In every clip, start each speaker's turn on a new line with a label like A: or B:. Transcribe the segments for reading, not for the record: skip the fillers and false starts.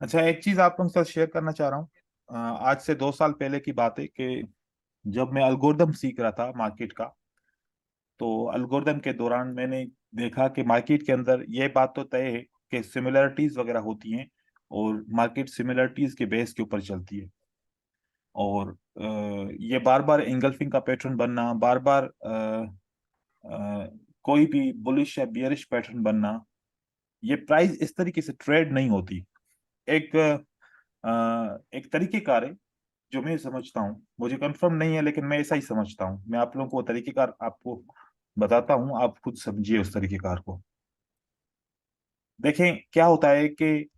A: अच्छा, एक चीज आप लोगों के साथ शेयर करना चाह रहा हूँ। आज से 2 साल पहले की बात है कि जब मैं अल्गोरिदम सीख रहा था मार्केट का, तो अल्गोरिदम के दौरान मैंने देखा कि मार्केट के अंदर ये बात तो तय है कि सिमिलरिटीज वगैरह होती हैं, और मार्केट सिमिलरिटीज के बेस के ऊपर चलती है। और ये बार बार इंगल्फिंग का पैटर्न बनना, बार बार कोई भी बुलिश या बियरिश पैटर्न बनना, ये प्राइस इस तरीके से ट्रेड नहीं होती। एक एक तरीकेकार है जो मैं समझता हूँ, मुझे कंफर्म नहीं है लेकिन मैं ऐसा ही समझता हूँ। मैं आप लोगों को वो तरीकेकार आपको बताता हूँ, आप खुद समझिए उस तरीकेकार को। देखें क्या होता है कि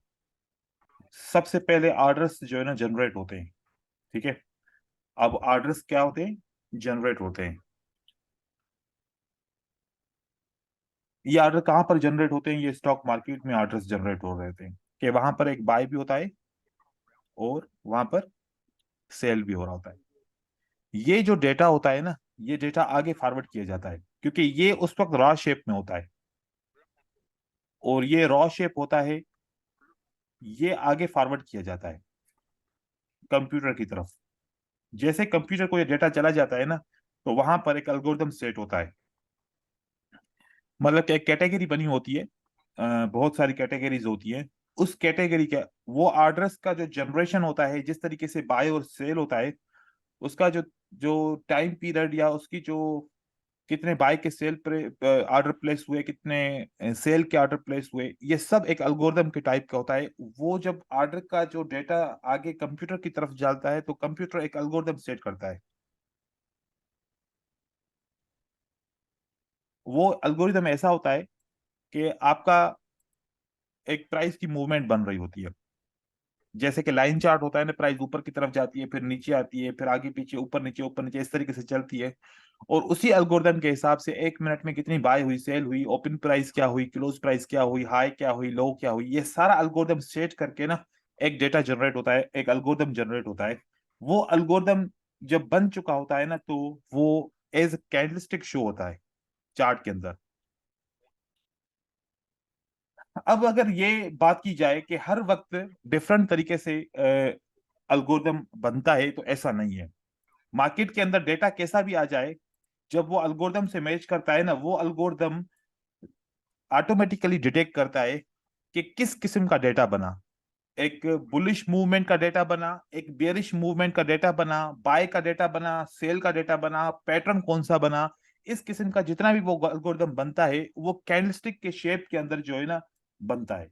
A: सबसे पहले ऑर्डर्स जो है ना जनरेट होते हैं। ठीक है। अब ऑर्डर्स क्या होते हैं? जनरेट होते हैं। ये ऑर्डर कहाँ पर जनरेट होते हैं? ये स्टॉक मार्केट में ऑर्डर्स जनरेट हो रहे थे कि वहां पर एक बाय भी होता है और वहां पर सेल भी हो रहा होता है। ये जो डेटा होता है ना, ये डेटा आगे फॉरवर्ड किया जाता है, क्योंकि ये उस वक्त रॉ शेप में होता है। और ये रॉ शेप होता है, ये आगे फॉरवर्ड किया जाता है कंप्यूटर की तरफ। जैसे कंप्यूटर को ये डेटा चला जाता है ना, तो वहां पर एक एल्गोरिदम सेट होता है। मतलब कि एक कैटेगरी बनी होती है, बहुत सारी कैटेगरीज होती है। उस कैटेगरी का वो ऑर्डर्स का जो जनरेशन होता है, जिस तरीके से बाय और सेल होता है, उसका जो जो टाइम पीरियड या उसकी जो कितने बाय के सेल ऑर्डर प्लेस हुए, कितने सेल के ऑर्डर प्लेस हुए, ये सब एक एल्गोरिदम के टाइप का होता है। वो जब ऑर्डर का जो डेटा आगे कंप्यूटर की तरफ जाता है, तो कंप्यूटर एक एल्गोरिदम सेट करता है। वो एल्गोरिदम ऐसा होता है कि आपका एक प्राइस की मूवमेंट बन रही होती है। जैसे कि लाइन चार्ट होता है ना, प्राइस ऊपर की तरफ जाती है, फिर नीचे आती है, फिर आगे पीछे, ऊपर नीचे, इस तरीके से चलती है। और उसी एल्गोरिदम के हिसाब से 1 मिनट में कितनी बाय हुई, सेल हुई, ओपन प्राइस क्या हुई, क्लोज प्राइस क्या हुई, हाई क्या हुई, लो क्या हुई, ये सारा एल्गोरिदम सेट करके ना एक डेटा जनरेट होता है, एक एल्गोरिदम जनरेट होता है। वो एल्गोरिदम जब बन चुका होता है ना, तो वो एज कैंडलस्टिक शो होता है चार्ट के अंदर। अब अगर ये बात की जाए कि हर वक्त डिफरेंट तरीके से एल्गोरिदम बनता है, तो ऐसा नहीं है। मार्केट के अंदर डेटा कैसा भी आ जाए, जब वो एल्गोरिदम से मैच करता है ना, वो एल्गोरिदम ऑटोमेटिकली डिटेक्ट करता है कि किस किस्म का डेटा बना। एक बुलिश मूवमेंट का डेटा बना, एक बेरिश मूवमेंट का डेटा बना, बाय का डेटा बना, सेल का डेटा बना, पैटर्न कौन सा बना। इस किस्म का जितना भी वो एल्गोरिदम बनता है, वो कैंडलस्टिक के शेप के अंदर जो है ना बनता है।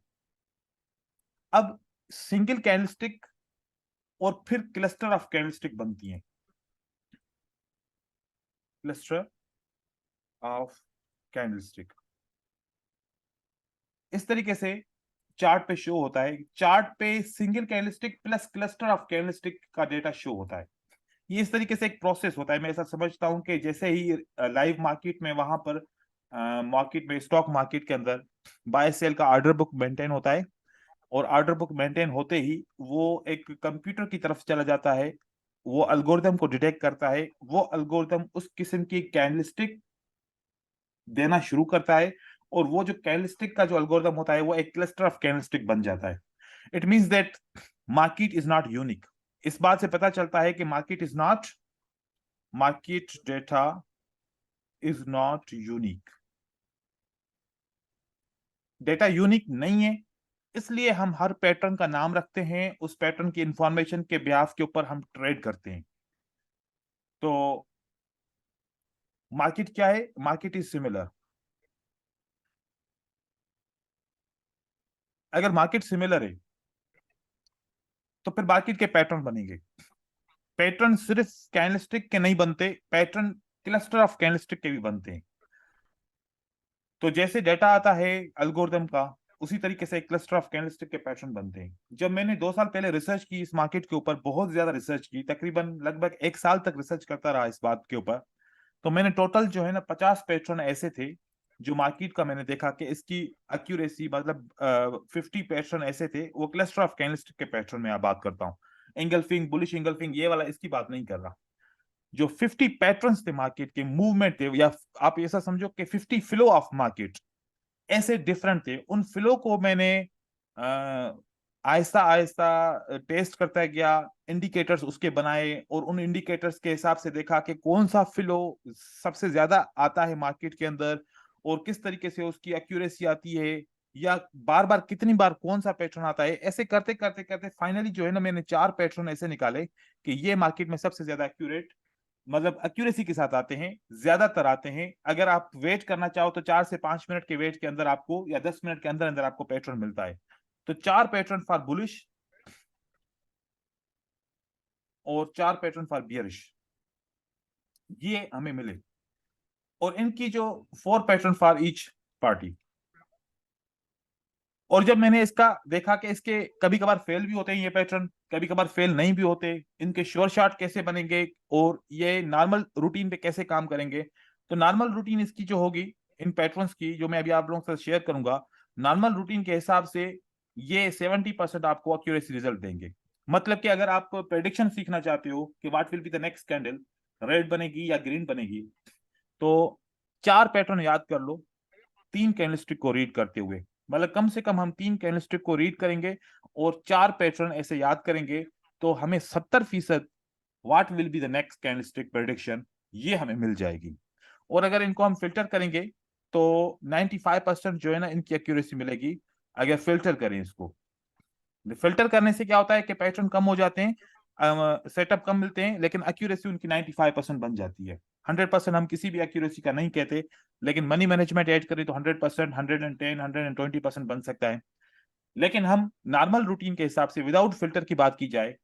A: अब सिंगल कैंडलस्टिक और फिर क्लस्टर ऑफ कैंडलस्टिक बनती हैं। क्लस्टर ऑफ कैंडलस्टिक इस तरीके से चार्ट पे शो होता है। चार्ट पे single candlestick plus cluster of candlestick का डेटा शो होता है। ये इस तरीके से एक प्रोसेस होता है। मैं ऐसा समझता हूं कि जैसे ही लाइव मार्केट में, वहां पर मार्केट में, स्टॉक मार्केट के अंदर बाय सेल का ऑर्डर बुक मेंटेन होता है, और ऑर्डर बुक मेंटेन होते ही वो एक कंप्यूटर की तरफ चला जाता है। वो अल्गोरिदम को डिटेक्ट करता है, वो अल्गोरिदम उस किस्म की कैंडलस्टिक देना शुरू करता है। और वो जो कैंडलस्टिक का जो अल्गोरिदम होता है, वो एक क्लस्टर ऑफ कैंडलस्टिक बन जाता है। It means that market is not unique. इस बात से पता चलता है कि market data is not unique. Data unique नहीं है, इसलिए हम हर पैटर्न का नाम रखते हैं, उस पैटर्न की इंफॉर्मेशन के ब्यास के ऊपर हम ट्रेड करते हैं। तो मार्केट क्या है? Market is similar. अगर मार्केट सिमिलर है, तो फिर मार्केट के पैटर्न बनेंगे। पैटर्न सिर्फ कैंडलस्टिक के नहीं बनते, पैटर्न क्लस्टर ऑफ कैंडलस्टिक के भी बनते हैं। तो जैसे डेटा आता है एल्गोरिदम का, उसी तरीके से क्लस्टर ऑफ कैंडलस्टिक के पैटर्न बनते हैं। जब मैंने 2 साल पहले रिसर्च की इस मार्केट के ऊपर, बहुत ज्यादा रिसर्च की, तकरीबन लगभग 1 साल तक रिसर्च करता रहा इस बात के ऊपर, तो मैंने टोटल जो है ना 50 पैटर्न ऐसे थे जो मार्केट का मैंने देखा कि इसकी एक्यूरेसी, मतलब 50 पैटर्न ऐसे थे। वो क्लस्टर ऑफ कैंडलस्टिक के पैटर्न में आप बात करता हूँ, एंगल्फिंग, बुलिश एंगल्फिंग, ये वाला इसकी बात नहीं कर रहा। जो 50 पैटर्न्स थे मार्केट के, मूवमेंट थे, या आप ऐसा समझो कि 50 फ्लो ऑफ मार्केट ऐसे डिफरेंट थे। उन फ्लो को मैंने आहिस्ता आहिस्ता टेस्ट करता गया, इंडिकेटर्स उसके बनाए, और उन इंडिकेटर्स के हिसाब से देखा कि कौन सा फ्लो सबसे ज्यादा आता है मार्केट के अंदर, और किस तरीके से उसकी एक्यूरेसी आती है, या बार बार कितनी बार कौन सा पैटर्न आता है। ऐसे करते करते करते फाइनली जो है ना, मैंने 4 पैटर्न ऐसे निकाले कि ये मार्केट में सबसे ज्यादा एक्यूरेट, मतलब एक्यूरेसी के साथ आते हैं, ज्यादातर आते हैं। अगर आप वेट करना चाहो तो 4 से 5 मिनट के वेट के अंदर आपको, या 10 मिनट के अंदर अंदर आपको पैटर्न मिलता है। तो 4 पैटर्न फॉर बुलिश और 4 पैटर्न फॉर बियरिश, ये हमें मिले। और इनकी जो 4 पैटर्न फॉर ईच पार्टी। और जब मैंने इसका देखा कि इसके कभी कभार फेल भी होते हैं ये पैटर्न, कभी कभार फेल नहीं भी होते, इनके श्योर शॉट कैसे बनेंगे और ये नॉर्मल रूटीन पे कैसे काम करेंगे। तो नॉर्मल रूटीन इसकी जो होगी, इन पैटर्न्स की जो मैं अभी आप लोगों के साथ शेयर करूंगा, नॉर्मल रूटीन के हिसाब से ये 70% आपको एक्यूरेसी रिजल्ट देंगे। मतलब कि अगर आप प्रेडिक्शन सीखना चाहते हो कि what will be the next candle, red बनेगी या ग्रीन बनेगी, तो 4 पैटर्न याद कर लो 3 कैंडलस्टिक को रीड करते हुए। मतलब कम से कम हम 3 कैंडलस्टिक को रीड करेंगे और 4 पैटर्न ऐसे याद करेंगे, तो हमें 70% what will be the next candlestick prediction ये हमें मिल जाएगी। और अगर इनको हम फिल्टर करेंगे तो 95% जो है ना इनकी एक्यूरेसी मिलेगी, अगर फिल्टर करें इसको। फिल्टर करने से क्या होता है कि पैटर्न कम हो जाते हैं, सेटअप कम मिलते हैं, लेकिन एक्यूरेसी उनकी 95% बन जाती है। 100% हम किसी भी एक्यूरेसी का नहीं कहते, लेकिन मनी मैनेजमेंट ऐड करें तो 100%, 110, 120% बन सकता है। लेकिन हम नॉर्मल रूटीन के हिसाब से विदाउट फिल्टर की बात की जाए,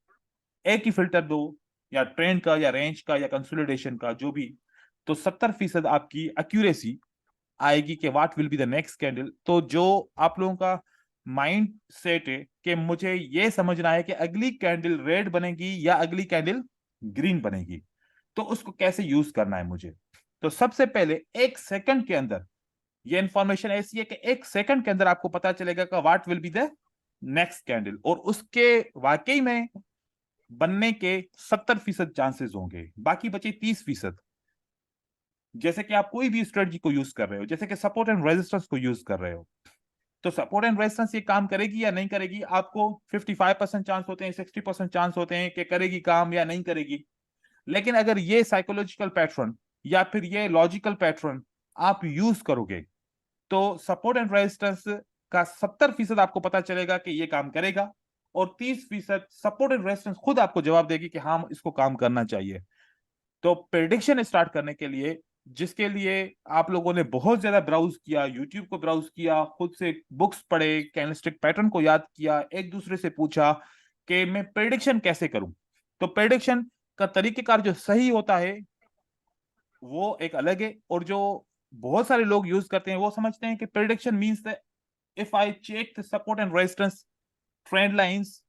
A: एक ही फिल्टर दो, या ट्रेंड का या रेंज का या कंसोलिडेशन का जो भी, तो 70% आपकी एक्यूरेसी आएगी कि what will be the next candle. तो जो आप लोगों का माइंड सेट है कि मुझे ये समझना है कि अगली कैंडल रेड बनेगी या अगली कैंडल ग्रीन बनेगी, तो उसको कैसे यूज करना है मुझे। तो सबसे पहले 1 सेकंड के अंदर ये इंफॉर्मेशन ऐसी है कि 1 सेकंड के अंदर आपको पता चलेगा कि what will be the next candle, और उसके वाकई में बनने के 70% चांसेस होंगे, बाकी बचे 30%। जैसे कि आप कोई भी स्ट्रेटजी को यूज कर रहे हो, जैसे कि सपोर्ट एंड रेजिस्टेंस को यूज कर रहे हो, तो सपोर्ट एंड रेजिस्टेंस ये काम करेगी या नहीं करेगी, आपको 55% चांस होते हैं, 60% चांस होते हैं कि करेगी काम या नहीं करेगी। लेकिन अगर ये साइकोलॉजिकल पैटर्न या फिर ये लॉजिकल पैटर्न आप यूज करोगे, तो सपोर्ट एंड रेजिस्टेंस का 70% आपको पता चलेगा कि ये काम करेगा, और 30% सपोर्ट एंड रेजिस्टेंस खुद आपको जवाब देगी कि हाँ इसको काम करना चाहिए। तो प्रेडिक्शन स्टार्ट करने के लिए, जिसके लिए आप लोगों ने बहुत ज्यादा ब्राउज किया, यूट्यूब को ब्राउज किया, खुद से बुक्स पढ़े, कैंडलस्टिक पैटर्न को याद किया, एक दूसरे से पूछा कि मैं प्रेडिक्शन कैसे करूं, तो प्रेडिक्शन का तरीकेकार जो सही होता है वो एक अलग है, और जो बहुत सारे लोग यूज करते हैं वो समझते हैं कि prediction means the if I check the support and resistance, trend lines,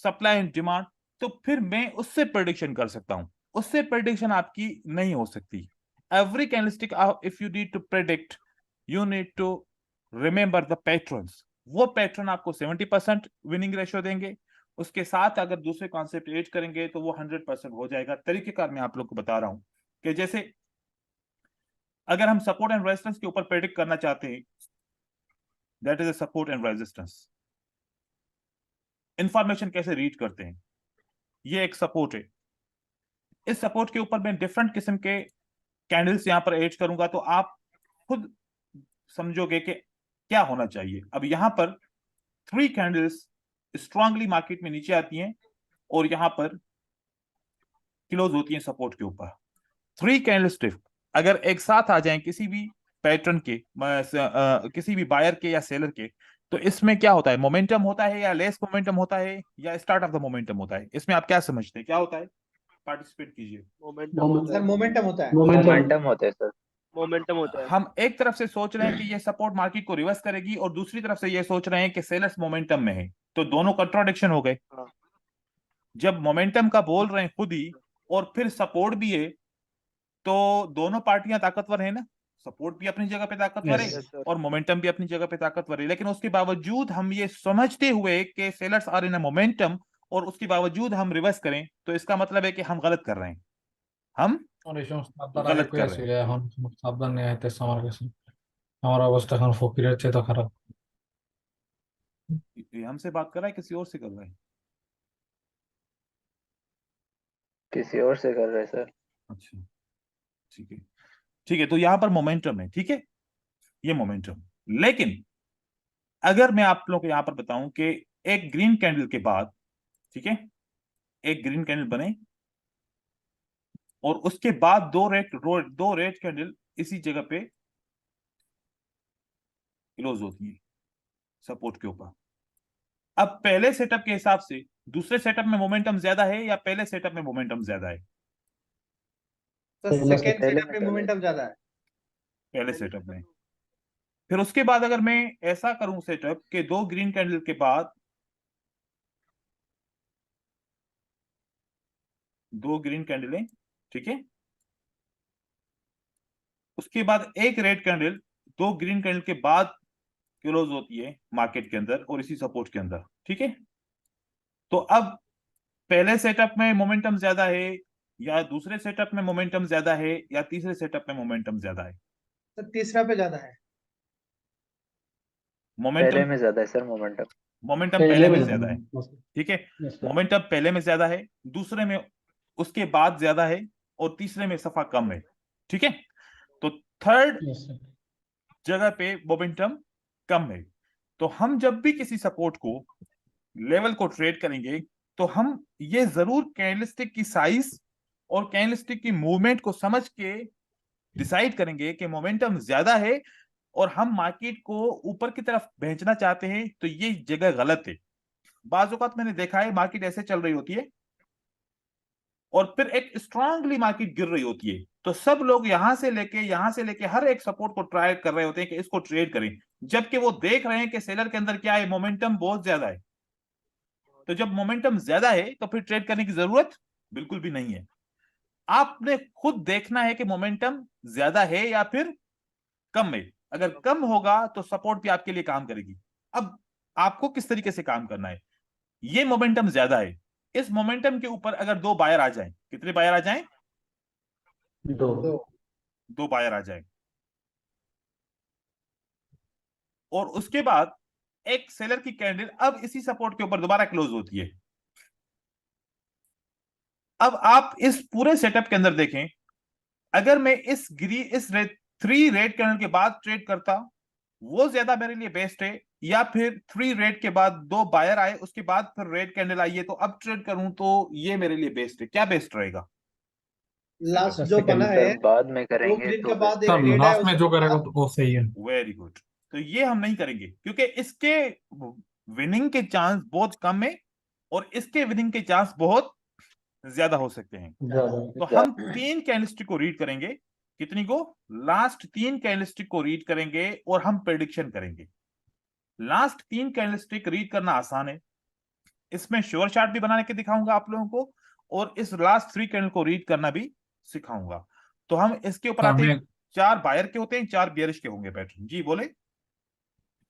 A: supply and demand, तो फिर मैं उससे प्रेडिक्शन कर सकता हूं। उससे प्रेडिक्शन आपकी नहीं हो सकती। Every candlestick if you need to predict, you need to remember the patterns. वो पैटर्न आपको 70% विनिंग रेशियो देंगे, उसके साथ अगर दूसरे कॉन्सेप्ट ऐड करेंगे तो वो 100% हो जाएगा। तरीकेकार मैं आप लोग को बता रहा हूं कि जैसे अगर हम सपोर्ट एंड रेजिस्टेंस के ऊपर प्रेडिक्ट करना चाहते हैं, that is a support and resistance. Information कैसे रीड करते हैं, ये एक सपोर्ट है। इस सपोर्ट के ऊपर मैं डिफरेंट किस्म के कैंडल्स यहां पर एड करूंगा, तो आप खुद समझोगे कि क्या होना चाहिए। अब यहां पर 3 कैंडल्स स्ट्रांगली मार्केट में नीचे आती हैं, और यहां पर क्लोज होती हैं सपोर्ट के ऊपर। 3 कैंडलस्टिक अगर एक साथ आ जाएं किसी भी पैटर्न के, किसी भी बायर के या सेलर के, तो इसमें क्या होता है, मोमेंटम होता है या लेस मोमेंटम होता है या स्टार्ट ऑफ द मोमेंटम होता है, इसमें आप क्या समझते हैं क्या होता है? पार्टिसिपेट कीजिए।
B: मोमेंटम होता
C: सर
B: है।
C: मोमेंटम होता है।
D: मोमेंटम होते हैं सर।
B: मोमेंटम होता है।
A: हम एक तरफ से सोच रहे हैं कि ये सपोर्ट मार्केट को रिवर्स करेगी, और दूसरी तरफ से ये सोच रहे हैं कि सेलर्स मोमेंटम में है, तो दोनों कंट्राडिक्शन हो गए।
B: हाँ।
A: जब मोमेंटम का बोल रहे हैं खुद ही, और फिर सपोर्ट भी है, तो दोनों पार्टियां ताकतवर है ना। सपोर्ट भी अपनी जगह पे ताकतवर है,
B: यस सर।
A: और मोमेंटम भी अपनी जगह पे ताकतवर है, लेकिन उसके बावजूद हम ये समझते हुए कि sellers are in a momentum, और उसके बावजूद हम रिवर्स करें, तो इसका मतलब है कि हम गलत कर रहे हैं, हम
E: আর এই সমস্ত আপনারা আগে
A: गलत कर रहे
E: কইয়াছিল,
A: हैं।
E: এখন সমস্ত সাবধান নিয়ে আইতেছে আমার কাছে। আমার অবস্থা এখন ফকিরের চেয়ে তো খারাপ।
A: ये हमसे बात कर रहा है किसी और से कर रहा है?
B: किसी और से कर रहे सर।
A: अच्छा, ठीक है। ठीक है, तो यहां पर मोमेंटम है, ठीक है, ये मोमेंटम। लेकिन अगर मैं आप लोगों को यहां पर बताऊं कि एक ग्रीन कैंडल के बाद, ठीक है, एक ग्रीन कैंडल बने और उसके बाद दो रेड कैंडल इसी जगह पे क्लोज होती है सपोर्ट के ऊपर। अब पहले सेटअप के हिसाब से दूसरे सेटअप में मोमेंटम ज्यादा है या पहले सेटअप में मोमेंटम ज्यादा है?
C: तो
B: पहले
C: सेकेंड
B: पहले
C: सेटअप
B: में
C: में
B: कर रहे
C: मोमेंटम ज्यादा है।
A: पहले सेटअप में। फिर उसके बाद अगर मैं ऐसा करूं सेटअप के दो ग्रीन कैंडल के बाद, दो ग्रीन कैंडलें, ठीक है, उसके बाद एक रेड कैंडल दो ग्रीन कैंडल के बाद क्लोज होती है मार्केट के अंदर और इसी सपोर्ट के अंदर, ठीक है। तो अब पहले सेटअप में मोमेंटम ज्यादा है या दूसरे सेटअप में मोमेंटम ज्यादा है या तीसरे सेटअप में मोमेंटम ज्यादा है?
C: तो तीसरा पे ज्यादा है।
A: मोमेंटम,
B: पहले में ज्यादा है सर मोमेंटम।
A: मोमेंटम
E: पहले
A: पहले
E: में
A: में
E: ज्यादा
A: ज्यादा है,
E: है।
A: ठीक है।
E: Yes sir.
A: मोमेंटम पहले में ज्यादा है, दूसरे में उसके बाद ज्यादा है और तीसरे में सफा कम है, ठीक है। तो थर्ड
E: यस सर।
A: जगह पे मोमेंटम कम है। तो हम जब भी किसी सपोर्ट को लेवल को ट्रेड करेंगे तो हम ये जरूर कैंडलस्टिक की साइज और कैंडलस्टिक की मूवमेंट को समझ के डिसाइड करेंगे कि मोमेंटम ज्यादा है और हम मार्केट को ऊपर की तरफ भेजना चाहते हैं तो ये जगह गलत है। बाज़ औक़ात मैंने देखा है मार्केट ऐसे चल रही होती है और फिर एक स्ट्रांगली मार्केट गिर रही होती है, तो सब लोग यहां से लेके हर एक सपोर्ट को ट्राई कर रहे होते हैं कि इसको ट्रेड करें, जबकि वो देख रहे हैं कि सेलर के अंदर क्या है, मोमेंटम बहुत ज्यादा है। तो जब मोमेंटम ज्यादा है तो फिर ट्रेड करने की जरूरत बिल्कुल भी नहीं है। आपने खुद देखना है कि मोमेंटम ज्यादा है या फिर कम है। अगर कम होगा तो सपोर्ट भी आपके लिए काम करेगी। अब आपको किस तरीके से काम करना है, ये मोमेंटम ज्यादा है, इस मोमेंटम के ऊपर अगर दो बायर आ जाएं, कितने बायर आ जाएं?
E: दो।
C: दो।
A: दो बायर आ जाएं और उसके बाद एक सेलर की कैंडल अब इसी सपोर्ट के ऊपर दोबारा क्लोज होती है। अब आप इस पूरे सेटअप के अंदर देखें, अगर मैं इस थ्री रेड कैंडल के बाद ट्रेड करता, वो ज्यादा मेरे लिए बेस्ट है, या फिर थ्री रेड के बाद दो बायर आए उसके बाद फिर रेड कैंडल आई है तो अब ट्रेड करूं तो ये मेरे लिए बेस्ट है, क्या बेस्ट रहेगा?
C: लास्ट
E: सर
C: जो बना
E: सेकंड।
C: है
B: सर बाद में
C: दो
B: करेंगे
C: ग्रीन
B: तो
C: के बाद
B: बेस्ट
C: एक
E: सर
C: रेड
B: रहेगा।
C: है
E: लास्ट में जो करेगा तो वो सही है।
A: Very good. तो ये हम नहीं करेंगे क्योंकि इसके विनिंग के चांस बहुत कम है और इसके विनिंग के चांस बहुत ज्यादा हो सकते हैं। तो
E: ज्यादा।
A: हम तीन कैंडलस्टिक को रीड करेंगे, कितनी को? लास्ट तीन कैंडलस्टिक को रीड करेंगे और हम प्रेडिक्शन करेंगे। लास्ट तीन कैंडलस्टिक रीड करना आसान है, इसमें श्योर चार्ट भी बना के दिखाऊंगा आप लोगों को और इस लास्ट थ्री कैंडल को रीड करना भी सिखाऊंगा। तो हम इसके ऊपर
E: सर
A: आते हैं।
E: मैं
A: चार बायर के होते हैं, चार बियरिश के होंगे पैटर्न। जी बोले।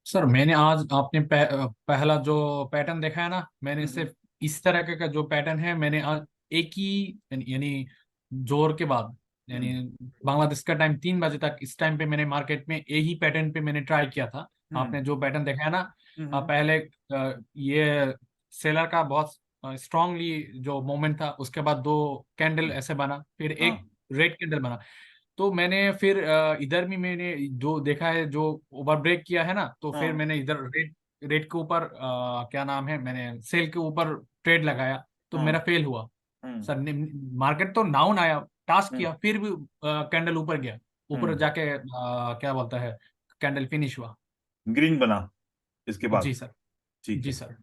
E: सर मैंने आज आपने पहला जो पैटर्न देखा है ना, मैंने सिर्फ इस तरह का जो पैटर्न है मैंने आज एक ही यानी जोर के बाद यानी बांग्लादेश का टाइम 3 बजे तक इस टाइम पे मैंने मार्केट में यही पैटर्न पे मैंने ट्राई किया था। आपने जो पैटर्न देखा है ना, पहले ये सेलर का बहुत स्ट्रांगली जो मोमेंट था, उसके बाद दो कैंडल ऐसे बना, फिर
A: हाँ।
E: एक रेड कैंडल बना। तो मैंने फिर इधर भी मैंने जो देखा है, जो ओवर ब्रेक किया है ना, तो फिर
A: हाँ।
E: मैंने इधर रेड रेड के ऊपर क्या नाम है, मैंने सेल के ऊपर ट्रेड लगाया, तो
A: हाँ।
E: मेरा फेल हुआ।
A: हम्म।
E: सर मार्केट तो डाउन आया, टास्क
A: हम्म।
E: किया, फिर भी कैंडल ऊपर गया, ऊपर
A: हम्म।
E: जाके क्या बोलता है, कैंडल फिनिश हुआ।
A: ग्रीन बना इसके बाद।
E: जी सर।
A: ठीक
E: जी
A: है।
E: सर।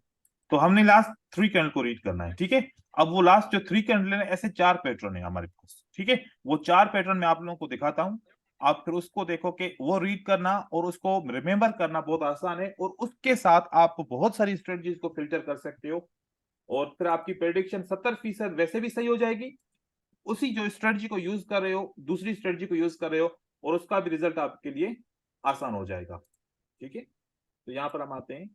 A: तो हमने लास्ट थ्री कैंडल को रीड करना है, ठीक है। अब वो लास्ट जो थ्री कैंडल है, ऐसे चार पैटर्न है हमारे पास, ठीक है। वो चार पैटर्न मैं आप लोगों को दिखाता हूं, आप फिर उसको देखो कि वो रीड करना और उसको रिमेंबर करना बहुत आसान है और उसके साथ आप बहुत सारी स्ट्रेटजीज को फिल्टर कर सकते हो और फिर आपकी प्रेडिक्शन 70% वैसे भी सही हो जाएगी, उसी जो स्ट्रेटजी को यूज कर रहे हो दूसरी स्ट्रेटजी को यूज कर रहे हो और उसका भी रिजल्ट आपके लिए आसान हो जाएगा, ठीक है। तो यहां पर हम आते हैं।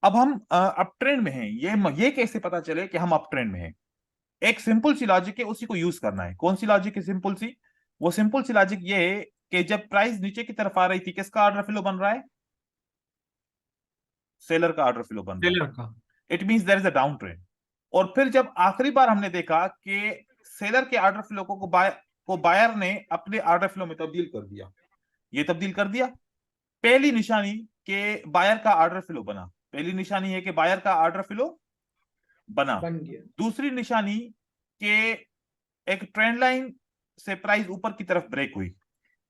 A: अब हम अप ट्रेंड में हैं, ये कैसे पता चले कि हम अप ट्रेंड में हैं? एक सिंपल सी लॉजिक है, उसी को यूज करना है। कौन सी लॉजिक है सिंपल सी? वो सिंपल सी लॉजिक ये है कि जब प्राइस नीचे की तरफ आ रही थी किसका ऑर्डर फ्लो बन रहा है? सेलर का ऑर्डर फ्लो बन रहा
E: सेलर
A: है।
E: का।
A: It means there is a down trend. और फिर जब आखिरी बार हमने देखा कि सेलर के ऑर्डर फ्लो को बायर ने अपने ऑर्डर फ्लो में तब्दील कर दिया, ये तब्दील कर दिया। पहली निशानी के बायर का ऑर्डर फ्लो बना, पहली निशानी है कि बायर का ऑर्डर फ्लो बना।
C: बन गया।
A: दूसरी निशानी के एक ट्रेंड लाइन से प्राइस ऊपर की तरफ ब्रेक हुई।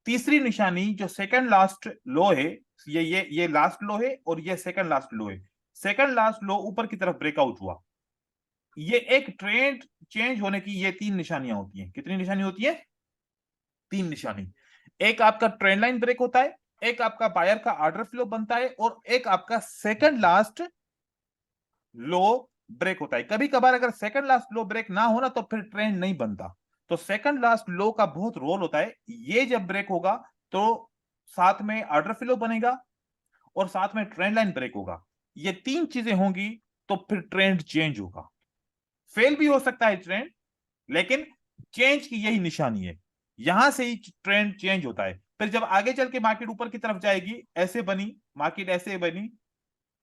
A: तीसरी निशानी जो सेकंड लास्ट लो है, ये लास्ट लो है और ये सेकंड लास्ट लो है। सेकंड लास्ट लो ऊपर की तरफ ब्रेकआउट हुआ। ये एक ट्रेंड चेंज होने की ये तीन निशानियां होती हैं। कितनी निशानी होती है? तीन निशानी। एक आपका ट्रेंड लाइन ब्रेक होता है, एक आपका बायर का ऑर्डर फ्लो बनता है, और एक आपका सेकंड लास्ट लो ब्रेक होता है। कभी कभार अगर सेकंड लास्ट लो ब्रेक ना हो ना तो फिर ट्रेंड नहीं बनता। तो सेकंड लास्ट लो का बहुत रोल होता है। ये जब ब्रेक होगा तो साथ में ऑर्डर फ्लो बनेगा और साथ में ट्रेंड लाइन ब्रेक होगा। ये तीन चीजें होंगी तो फिर ट्रेंड चेंज होगा। फेल भी हो सकता है ट्रेंड, लेकिन चेंज की यही निशानी है, यहां से ही ट्रेंड चेंज होता है। फिर जब आगे चल के मार्केट ऊपर की तरफ जाएगी, ऐसे बनी मार्केट, ऐसे बनी,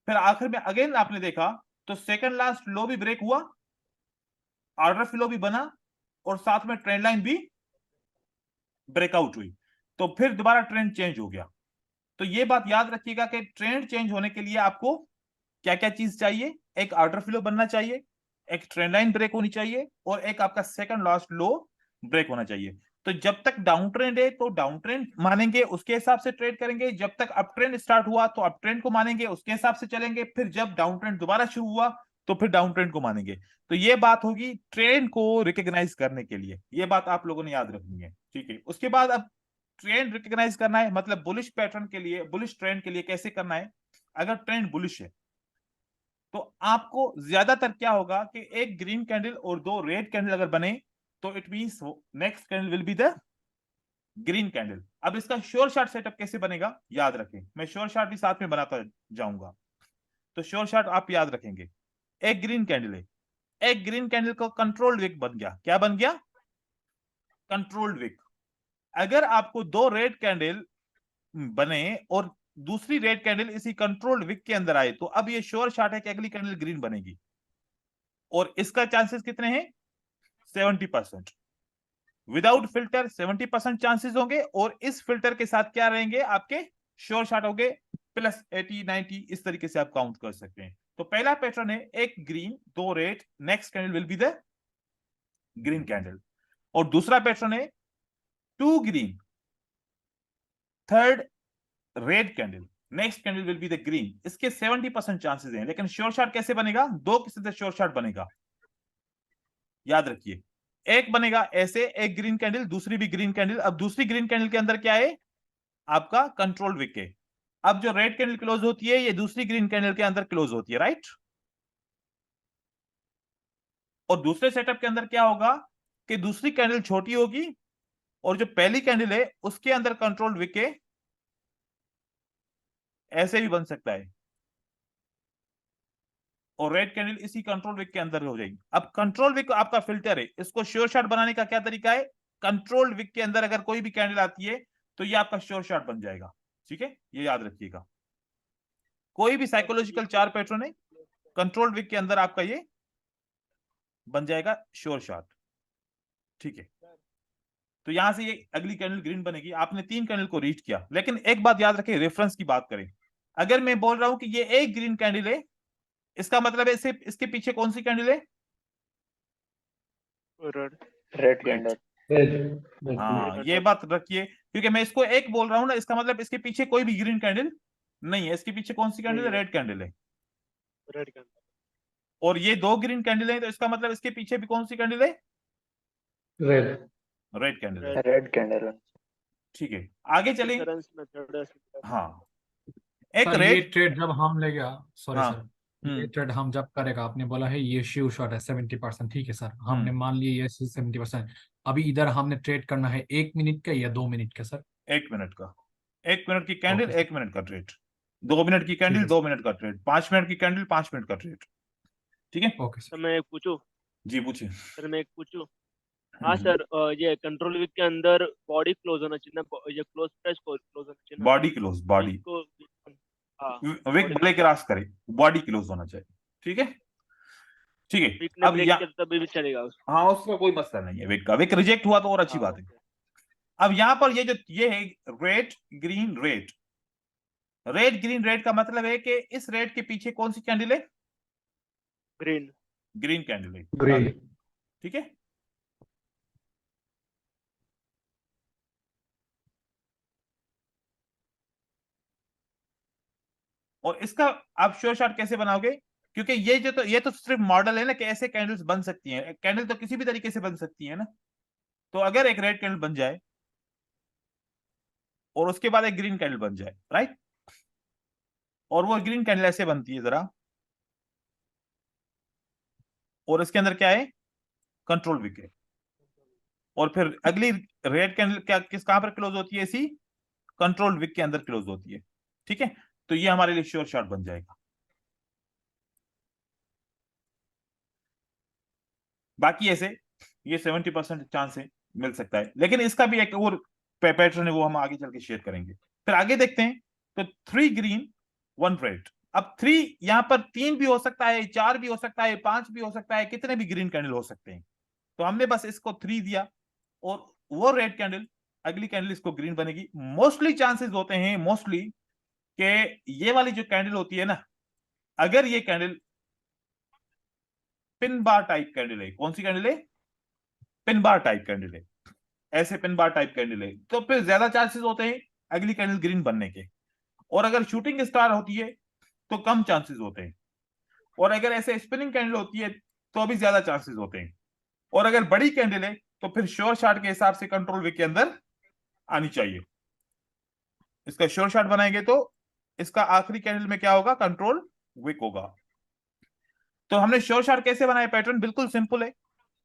A: फिर आखिर में अगेन आपने देखा तो सेकंड लास्ट लो भी ब्रेक हुआ, ऑर्डर फ्लो भी बना और साथ में ट्रेंड लाइन भी ब्रेकआउट हुई, तो फिर दोबारा ट्रेंड चेंज हो गया। तो ये बात याद रखिएगा कि ट्रेंड चेंज होने के लिए आपको क्या क्या चीज चाहिए? एक ऑर्डर फ्लो बनना चाहिए, एक ट्रेंड लाइन ब्रेक होनी चाहिए, और एक आपका सेकंड लास्ट लो ब्रेक होना चाहिए। तो जब तक डाउन ट्रेंड है तो डाउन ट्रेंड मानेंगे, उसके हिसाब से ट्रेड करेंगे। जब तक अप ट्रेंड स्टार्ट हुआ तो अप ट्रेंड को मानेंगे, उसके हिसाब से चलेंगे। फिर जब डाउन ट्रेंड दोबारा शुरू हुआ तो फिर डाउन ट्रेंड को मानेंगे। तो ये बात होगी ट्रेंड को रिकॉग्नाइज करने के लिए, ये बात आप लोगों ने याद रखनी है, ठीक है। उसके बाद अब ट्रेंड रिकॉग्नाइज करना है, मतलब बुलिश पैटर्न के लिए, बुलिश ट्रेंड के लिए कैसे करना है? अगर ट्रेंड बुलिश है तो आपको ज्यादातर क्या होगा कि एक ग्रीन कैंडल और दो रेड कैंडल अगर बने तो it means next candle will be the green candle. अब इसका श्योर शार्ट सेटअप कैसे बनेगा याद रखें, मैं श्योर शार्ट भी साथ में बनाता जाऊंगा। तो श्योर शार्ट आप याद रखेंगे, एक ग्रीन कैंडल है, एक ग्रीन कैंडल को कंट्रोल्ड विक बन गया। क्या बन गया? Controlled wick. अगर आपको दो रेड कैंडल बने और दूसरी रेड कैंडल इसी कंट्रोल्ड विक के अंदर आए तो अब ये श्योर शॉट है कि अगली कैंडल ग्रीन बनेगी, और इसका चांसेस कितने हैं? 70%। विदाउट फिल्टर 70% चांसेस होंगे, और इस फिल्टर के साथ क्या रहेंगे आपके? श्योर शॉट होंगे +80 90, इस तरीके से आप काउंट कर सकते हैं। तो पहला पैटर्न है एक ग्रीन दो red, next candle will be the green candle. और दूसरा पैटर्न है two green third red candle, next candle will be the green. इसके 70% चांसेस हैं, लेकिन श्योर शॉट कैसे बनेगा? दो किसी से श्योर शॉट बनेगा, याद रखिए। एक बनेगा ऐसे, एक ग्रीन कैंडल, दूसरी भी ग्रीन कैंडल। अब दूसरी ग्रीन कैंडल के अंदर क्या है? आपका कंट्रोल विक है। अब जो रेड कैंडल क्लोज होती है ये दूसरी ग्रीन कैंडल के अंदर क्लोज होती है, राइट। और दूसरे सेटअप के अंदर क्या होगा कि दूसरी कैंडल छोटी होगी और जो पहली कैंडल है उसके अंदर कंट्रोल विक है, ऐसे भी बन सकता है, और रेड कैंडल इसी कंट्रोल विक के अंदर हो जाएगी। अब कंट्रोल विक आपका फिल्टर है, इसको श्योर शॉट बनाने का क्या तरीका है? कंट्रोल विक के अंदर अगर कोई भी कैंडल आती है तो ये आपका श्योर शॉट बन जाएगा, ठीक है, ये याद रखिएगा। कोई भी साइकोलॉजिकल चार पैटर्न है, कंट्रोल विक के अंदर आपका ये बन जाएगा श्योर शॉट, ठीक है। तो यहां से ये अगली कैंडल ग्रीन बनेगी। आपने तीन कैंडल को रीच किया, लेकिन एक बात याद रखें, रेफरेंस की बात करें। अगर मैं बोल रहा हूं कि ये एक ग्रीन कैंडल है, इसका मतलब है इसके पीछे कौन सी कैंडल है?
B: Red candle.
A: हाँ, ये बात रखिए, क्योंकि मैं इसको एक बोल रहा हूं ना, इसका मतलब इसके पीछे कोई भी ग्रीन कैंडल नहीं है। इसके पीछे कौन सी कैंडल है? रेड कैंडल है।
D: Red candle.
A: और ये दो ग्रीन कैंडल है, तो इसका मतलब इसके पीछे भी कौन सी कैंडल है? रेड कैंडल है,
B: रेड कैंडल।
A: ठीक है। आगे चलेंगे।
D: रेफरेंस मेथड है।
A: हाँ, एक
E: सर ये
A: रेड,
E: ट्रेड जब हम ले गया, सॉरी
A: हाँ,
E: सर, ये ट्रेड हम जब करेगा, आपने बोला है ये श्योर शॉट है 70%, ठीक है सर, हमने मान लिया ये 70%। अभी इधर हमने ट्रेड करना है 1 मिनट का या 2 मिनट का सर?
A: 1 मिनट का। 1 मिनट की कैंडल
E: ओके सर,
A: 1 मिनट का ट्रेड, 2 मिनट की
E: ठीक
A: कैंडल
E: है
A: 2 मिनट का ट्रेड, 5 मिनट की कैंडल 5 मिनट का ट्रेड, ठीक है।
E: Okay
D: sir
E: sir.
D: मैं एक पूछूं?
A: जी पूछिए।
D: सर मैं एक पूछूं? हाँ सर, ये कंट्रोल वीक के अंदर बॉडी क्लोज होना चाहिए ना, ये क्लोज प्रेस क्लोज होना चाहिए ना,
A: बॉडी क्लोज, बॉडी
D: इसको हाँ
A: विक
D: बॉडी
A: भले क्रॉस करे, बॉडी क्लोज होना चाहिए। ठीक है, ठीक है।
D: वीक ने
A: अब
D: ब्रेक
A: या
D: किया तभी भी चलेगा उसको।
A: हाँ, उसमें कोई मसला नहीं है, विक का विक रिजेक्ट हुआ तो और अच्छी
D: हाँ
A: बात है।
D: ओके।
A: अब यहाँ पर ये है red green red. Red green red का मतलब है कि इस रेड के पीछे कौन सी कैंडल है?
D: ग्रीन।
A: ग्रीन कैंडल है।
B: ग्रीन।
A: ठीक है, और इसका आप श्योर शॉट कैसे बनाओगे? क्योंकि ये तो सिर्फ मॉडल है ना कि ऐसे कैंडल्स बन सकती हैं, कैंडल तो किसी भी तरीके से बन सकती है ना। तो अगर एक रेड कैंडल बन जाए और उसके बाद एक ग्रीन कैंडल बन जाए, राइट, और वो ग्रीन कैंडल ऐसे बनती है जरा, और इसके अंदर क्या है? कंट्रोल विक है, और फिर अगली रेड कैंडल कहां पर क्लोज होती है? इसी कंट्रोल विक के अंदर क्लोज होती है। ठीक है, तो ये हमारे लिए श्योर शॉट बन जाएगा। बाकी ऐसे ये 70% चांस है, मिल सकता है, लेकिन इसका भी एक और पैटर्न है, वो हम आगे चल के शेयर करेंगे। फिर आगे देखते हैं, तो 3 ग्रीन 1 रेड। अब 3 यहां पर 3 भी हो सकता है, 4 भी हो सकता है, 5 भी हो सकता है, कितने भी ग्रीन कैंडल हो सकते हैं। तो हमने बस इसको 3 दिया, और वो रेड कैंडल, अगली कैंडल इसको ग्रीन बनेगी। मोस्टली चांसेस होते हैं, मोस्टली, कि ये वाली जो कैंडल होती है ना, अगर ये candle pin bar type candle है, कौन सी कैंडल है? पिन बार टाइप कैंडल है, ऐसे पिन बार टाइप कैंडल है, तो फिर ज्यादा चांसेस होते हैं अगली कैंडल ग्रीन बनने के। और अगर शूटिंग स्टार होती है तो कम चांसेस होते हैं, और अगर ऐसे स्पिनिंग कैंडल होती है तो भी ज्यादा चांसेस होते हैं। और अगर बड़ी कैंडल है तो फिर श्योर शॉट के हिसाब से कंट्रोल विक के अंदर आनी चाहिए। इसका श्योर शॉट बनाएंगे तो इसका आखिरी कैंडल में क्या होगा? कंट्रोल विक होगा। तो हमने श्योर शॉट कैसे बनाए? पैटर्न बिल्कुल सिंपल है,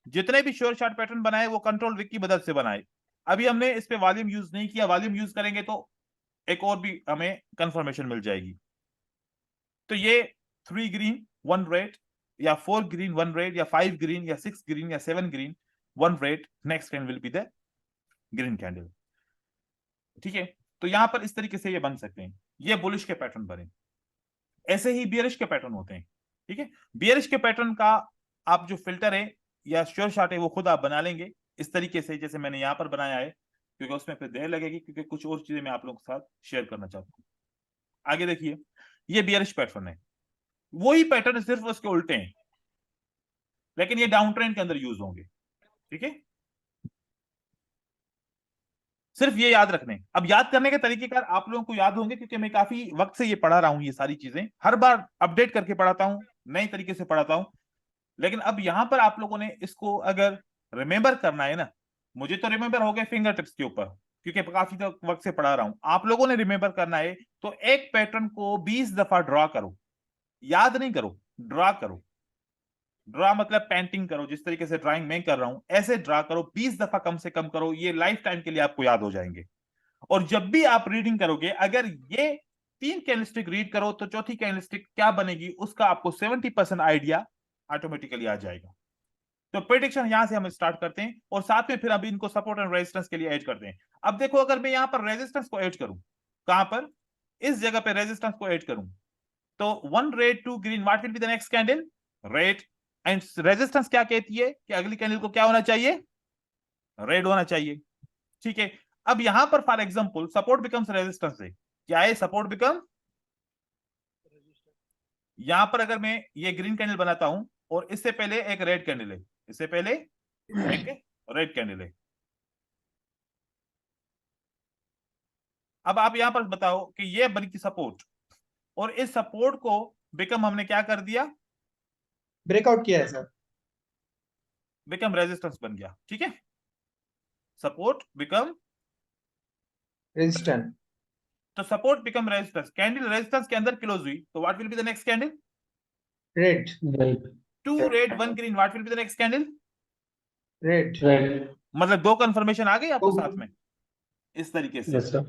A: जितने भी श्योर शॉट पैटर्न बनाए वो कंट्रोल विक की मदद से बनाए। अभी हमने इस पे वॉल्यूम यूज नहीं किया, वॉल्यूम यूज करेंगे तो एक और भी हमें कंफर्मेशन मिल जाएगी। तो ये 3 ग्रीन 1 रेड, या 4 ग्रीन 1 रेड, या 5 ग्रीन, या 6 ग्रीन, या 7 green 1 red, next candle will be the green candle. ठीक है, तो यहां पर इस तरीके से ये बन सकते हैं, ये बुलिश के पैटर्न बने। ऐसे ही बियरिश के पैटर्न होते हैं। ठीक है, बियरिश के पैटर्न का आप जो फिल्टर है या श्योर शॉट है वो खुद आप बना लेंगे इस तरीके से, जैसे मैंने यहां पर बनाया है, क्योंकि उसमें फिर देर लगेगी, क्योंकि कुछ और चीजें मैं आप लोगों के साथ शेयर करना चाहता हूं। आगे देखिए, ये बियरिश पैटर्न है, वही पैटर्न सिर्फ उसके उल्टे हैं, लेकिन ये डाउन ट्रेंड के अंदर यूज होंगे। ठीक है, सिर्फ ये याद रखने। अब याद करने के तरीकेकार आप लोगों को याद होंगे, क्योंकि मैं काफी वक्त से ये पढ़ा रहा हूं, ये सारी चीजें हर बार अपडेट करके पढ़ाता हूं, नए तरीके से पढ़ाता हूं। लेकिन अब यहां पर आप लोगों ने इसको अगर रिमेंबर करना है ना, मुझे तो रिमेंबर हो गया फिंगर टिप्स के ऊपर, क्योंकि काफी वक्त से पढ़ा रहा हूं। आप लोगों ने रिमेंबर करना है तो एक पैटर्न को 20 दफा ड्रॉ करो, याद नहीं करो, ड्रॉ करो। ड्रा मतलब पेंटिंग करो, जिस तरीके से ड्राइंग मैं कर रहा हूं ऐसे ड्रा करो, 20 दफा कम से कम करो, ये लाइफ टाइम के लिए आपको याद हो जाएंगे। और जब भी आप रीडिंग करोगे, अगर ये 3 कैंडलस्टिक रीड करो तो चौथी कैंडलस्टिक क्या बनेगी उसका आपको 70% आइडिया ऑटोमेटिकली आ जाएगा। तो प्रेडिक्शन यहां से हम स्टार्ट करते हैं, और साथ में फिर अभी इनको सपोर्ट एंड रेजिस्टेंस के लिए ऐड करते हैं। अब देखो, अगर मैं यहां पर रेजिस्टेंस को ऐड करूं, कहां पर? इस जगह पे रेजिस्टेंस को ऐड करूं, तो 1 red 2 green, what will be the next candle? Red. And resistance क्या कहती है कि अगली कैंडल को क्या होना चाहिए? रेड होना चाहिए। ठीक है, अब यहां पर for example support becomes resistance है, क्या है? सपोर्ट बिकम, यहां पर अगर मैं ये ग्रीन कैंडल बनाता हूं और इससे पहले एक रेड कैंडल है, इससे पहले एक रेड कैंडल है, अब आप यहां पर बताओ कि ये बनी की सपोर्ट, और इस सपोर्ट को बिकम हमने क्या कर दिया?
C: ब्रेकआउट किया है सर।
A: बिकम रेजिस्टेंस बन गया। ठीक है, सपोर्ट बिकम,
C: रेजिस्टेंस।
A: तो support become resistance, candle resistance के अंदर क्लोज हुई, तो what will be the next candle?
C: Red.
A: 2 red 1 green, what will be the next candle?
C: Red.
A: मतलब 2 कंफर्मेशन आ गई आपको साथ में, इस तरीके से।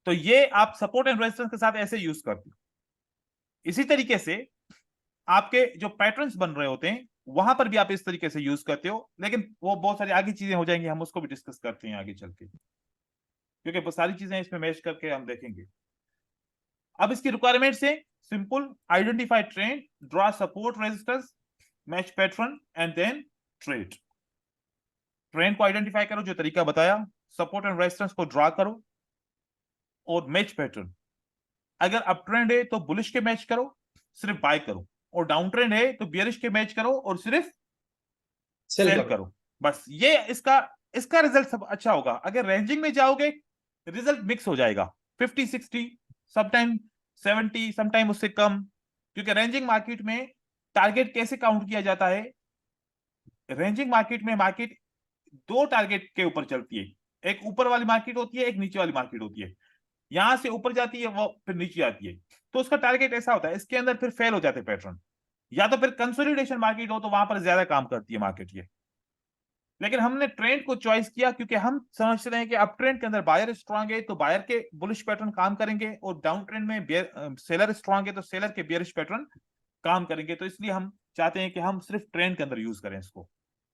A: तो ये आप सपोर्ट एंड रेजिस्टेंस के साथ ऐसे यूज करते हो। इसी तरीके से आपके जो पैटर्न्स बन रहे होते हैं वहां पर भी आप इस तरीके से यूज करते हो, लेकिन वो बहुत सारी आगे चीजें हो जाएंगी, हम उसको भी डिस्कस करते हैं आगे चल के, क्योंकि बहुत सारी चीजें इसमें मैच करके हम देखेंगे। अब इसकी रिक्वायरमेंट्स है simple, identify trend, draw support resistance, match pattern and then trade. Trend को आइडेंटिफाई करो जो तरीका बताया, सपोर्ट एंड रेजिस्टेंस को ड्रॉ करो, और मैच पैटर्न, अगर अप ट्रेंड है तो बुलिश के मैच करो, सिर्फ बाय करो, और डाउन ट्रेंड है तो बियरिश के मैच करो और सिर्फ सेल करो। बस ये इसका रिजल्ट सब अच्छा होगा। अगर रेंजिंग में जाओगे रिजल्ट मिक्स हो जाएगा, 50-60, समटाइम 70, समटाइम उससे कम, क्योंकि रेंजिंग मार्केट में टारगेट कैसे काउंट किया जाता है, रेंजिंग मार्केट में मार्केट दो टारगेट के ऊपर चलती है, एक ऊपर वाली मार्केट होती है, एक नीचे वाली मार्केट होती है। यहां से ऊपर जाती है वो फिर नीचे आती है, तो उसका टारगेट ऐसा होता है, इसके अंदर फिर फेल हो जाते हैं पैटर्न, या तो फिर कंसोलिडेशन मार्केट हो तो वहां पर ज्यादा काम करती है मार्केट ये। लेकिन हमने ट्रेंड को चॉइस किया क्योंकि हम समझते हैं कि अप ट्रेंड के अंदर बायर स्ट्रांग है तो बायर के बुलिश पैटर्न काम करेंगे, और डाउन ट्रेंड में सेलर स्ट्रांग है तो सेलर के बियरिश पैटर्न काम करेंगे। तो इसलिए हम चाहते हैं कि हम सिर्फ ट्रेंड के अंदर यूज करें इसको,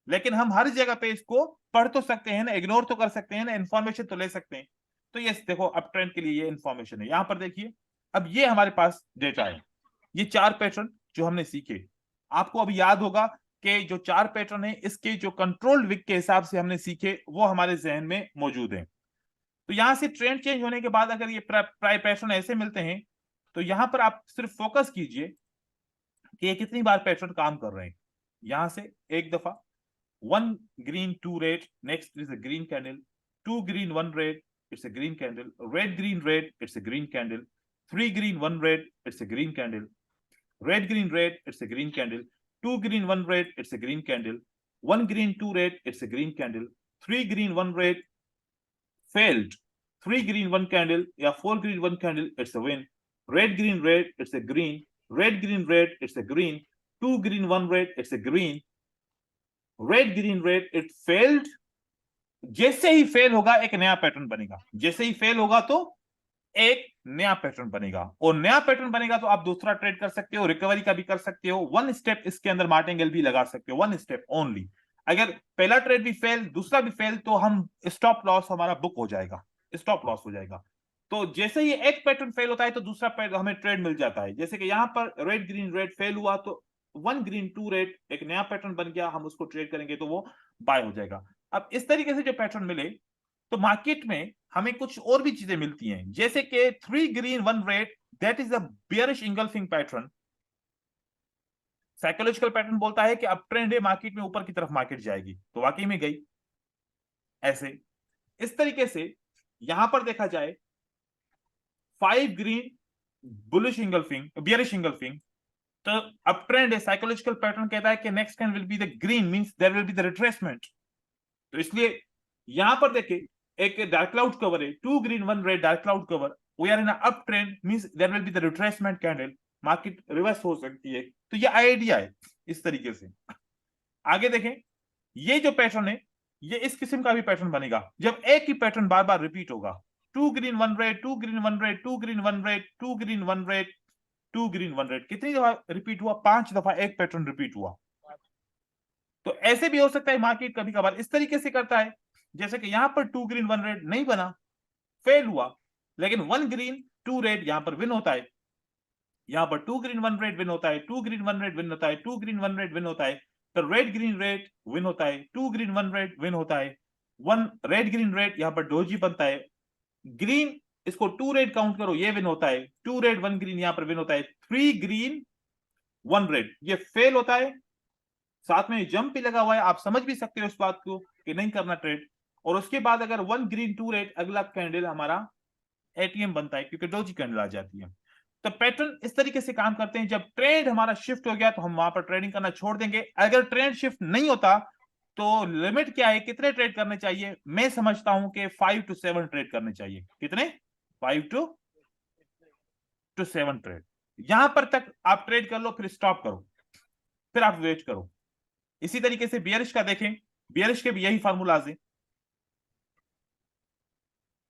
A: लेकिन हम हर जगह पे इसको पढ़ तो सकते हैं ना, इग्नोर तो कर सकते हैं ना, इन्फॉर्मेशन तो ले सकते हैं। तो ये देखो अप ट्रेंड के लिए ये इन्फॉर्मेशन है, यहां पर देखिए। अब ये हमारे पास डेटा है, ये 4 पैटर्न जो हमने सीखे, आपको अभी याद होगा कि जो 4 पैटर्न है इसके जो कंट्रोल विक के हिसाब से हमने सीखे वो हमारे जहन में मौजूद है। तो यहां से ट्रेंड चेंज होने के बाद अगर ये प्राय पैटर्न ऐसे मिलते हैं तो यहां पर आप सिर्फ फोकस कीजिए कि ये कितनी बार पैटर्न काम कर रहे हैं। यहां से एक दफा 1 green 2 red, next is a green candle, 2 green 1 red, it's a green candle, red green red, it's a green candle, 3 green 1 red, it's a green candle, red green red, it's a green candle, 2 green 1 red, it's a green candle, 1 green 2 red, it's a green candle, 3 green 1 red, failed, 3 green 1 candle, yeah, 4 green 1 candle, it's a win, red green red, it's a green, red green red, it's a green, 2 green 1 red, it's a green, red green red, it failed. जैसे ही fail होगा एक नया pattern बनेगा, जैसे ही fail होगा तो एक नया पैटर्न बनेगा, और नया पैटर्न बनेगा तो आप दूसरा ट्रेड कर सकते हो, रिकवरी का भी कर सकते हो, 1 स्टेप इसके अंदर मार्टिंगेल भी लगा सकते हो, 1 स्टेप ओनली। अगर पहला ट्रेड भी फेल, दूसरा भी फेल, तो हम स्टॉप लॉस हमारा बुक हो जाएगा, स्टॉप लॉस हो जाएगा। तो जैसे ही एक पैटर्न फेल होता है तो दूसरा हमें ट्रेड मिल जाता है। जैसे कि यहां पर रेड ग्रीन रेड फेल हुआ तो 1 ग्रीन 2 रेड एक नया पैटर्न बन गया, हम उसको ट्रेड करेंगे तो वो बाय हो जाएगा। अब इस तरीके से जो पैटर्न मिले तो मार्केट में हमें कुछ और भी चीजें मिलती हैं, जैसे कि 3 green 1 red, that is a bearish engulfing pattern. Psychological pattern बोलता है कि अब ट्रेंड है मार्केट में, ऊपर की तरफ मार्केट जाएगी, तो वाकई में गई ऐसे। इस तरीके से यहां पर देखा जाए 5 green bullish engulfing, bearish engulfing, तो अब ट्रेंड है, साइकोलॉजिकल पैटर्न कहता है कि next candle will be the green, means there will be the retracement. तो इसलिए यहां पर देखिए एक डार्क क्लाउड कवर है, 2 green 1 red dark cloud cover, we are in up trend, means there will be the retracement candle, market reverse हो सकती है। तो ये आइडिया है इस तरीके से। आगे देखें, ये जो पैटर्न है ये इस किस्म का भी पैटर्न बनेगा जब एक ही पैटर्न बार बार रिपीट होगा, 2 green 1 red, 2 green 1 red, 2 green 1 red, 2 green 1 red, 2 green 1 red, कितनी दफा रिपीट हुआ? 5 दफा एक पैटर्न रिपीट हुआ। तो ऐसे भी हो सकता है मार्केट कभी कभार इस तरीके से करता है, जैसे कि यहां पर 2 ग्रीन 1 रेड नहीं बना, फेल हुआ, लेकिन 1 ग्रीन 2 रेड यहां पर विन होता है, यहां पर 2 ग्रीन 1 रेड विन होता है, 2 ग्रीन 1 रेड विन होता है, 2 ग्रीन 1 रेड विन होता है, तो रेड ग्रीन रेड विन होता है, 2 ग्रीन 1 रेड विन होता है, 1 रेड ग्रीन रेड यहां पर डोजी बनता है, ग्रीन इसको 2 रेड काउंट करो, ये विन होता है, 2 रेड 1 ग्रीन यहां पर विन होता है, 3 ग्रीन 1 रेड ये फेल होता है, साथ में जंप भी लगा हुआ है, आप समझ भी सकते हो इस बात को कि नहीं करना ट्रेड। और उसके बाद अगर 1 ग्रीन 2 रेड अगला कैंडल हमारा एटीएम बनता है, क्योंकि डोजी कैंडल आ जाती है। तो पैटर्न इस तरीके से काम करते हैं, जब ट्रेड हमारा शिफ्ट हो गया तो हम वहां पर ट्रेडिंग करना छोड़ देंगे। अगर ट्रेड शिफ्ट नहीं होता तो लिमिट क्या है, कितने ट्रेड करने चाहिए? मैं समझता हूं कि 5 to 7 ट्रेड करने चाहिए। कितने? 5 to 7 ट्रेड। यहां पर तक आप ट्रेड कर लो, फिर स्टॉप करो, फिर आप वेट करो। इसी तरीके से बियरिश का देखें, बियरिश के भी यही फार्मूलाज है,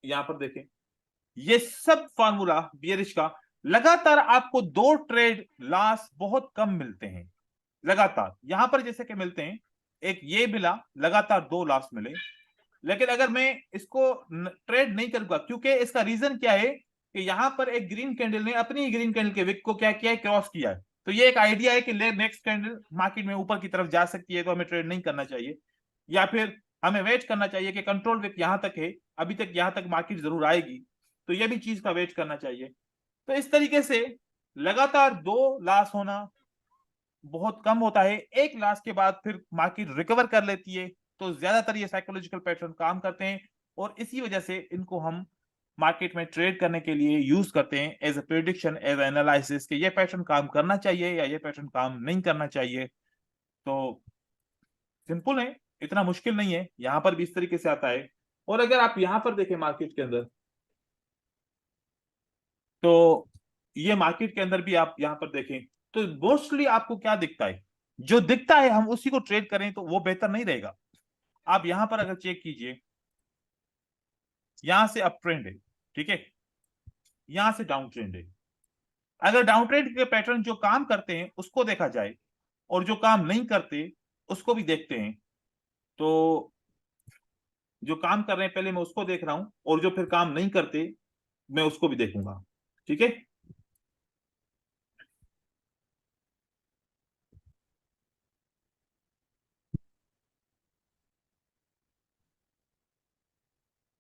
A: यहां पर देखें ये सब फार्मूला बियरिश का, लगातार आपको 2 ट्रेड लॉस बहुत कम मिलते हैं, लगातार यहां पर जैसे कि मिलते हैं, एक ये मिला, लगातार 2 लॉस मिले, लेकिन अगर मैं इसको ट्रेड नहीं करूंगा, क्योंकि इसका रीजन क्या है कि यहां पर एक ग्रीन कैंडल ने अपनी ग्रीन कैंडल के विक को क्या किया है, क्रॉस किया है। तो ये एक आइडिया है कि नेक्स्ट कैंडल मार्केट में ऊपर की तरफ जा सकती है, तो हमें ट्रेड नहीं करना चाहिए, या फिर हमें वेट करना चाहिए कि कंट्रोल विक यहां तक है, अभी तक यहां तक मार्केट जरूर आएगी, तो ये भी चीज का वेट करना चाहिए। तो इस तरीके से लगातार 2 लॉस होना बहुत कम होता है, एक लॉस के बाद फिर मार्केट रिकवर कर लेती है, तो ज्यादातर ये साइकोलॉजिकल पैटर्न काम करते हैं, और इसी वजह से इनको हम मार्केट में ट्रेड करने के लिए यूज करते हैं as a prediction, as analysis, कि ये पैटर्न काम करना चाहिए या ये पैटर्न काम नहीं करना चाहिए। तो सिंपल है, इतना मुश्किल नहीं है, यहां पर भी इस तरीके से आता है। और अगर आप यहां पर देखें मार्केट के अंदर, तो ये मार्केट के अंदर भी आप यहां पर देखें तो मोस्टली आपको क्या दिखता है, जो दिखता है हम उसी को ट्रेड करें तो वो बेहतर नहीं रहेगा। आप यहां पर अगर चेक कीजिए, यहां से अप ट्रेंड है, ठीक है, यहां से डाउन ट्रेंड है। अगर डाउन ट्रेंड के पैटर्न जो काम करते हैं उसको देखा जाए, और जो काम नहीं करते उसको भी देखते हैं, तो जो काम कर रहे हैं पहले मैं उसको देख रहा हूं, और जो फिर काम नहीं करते मैं उसको भी देखूंगा, ठीक है।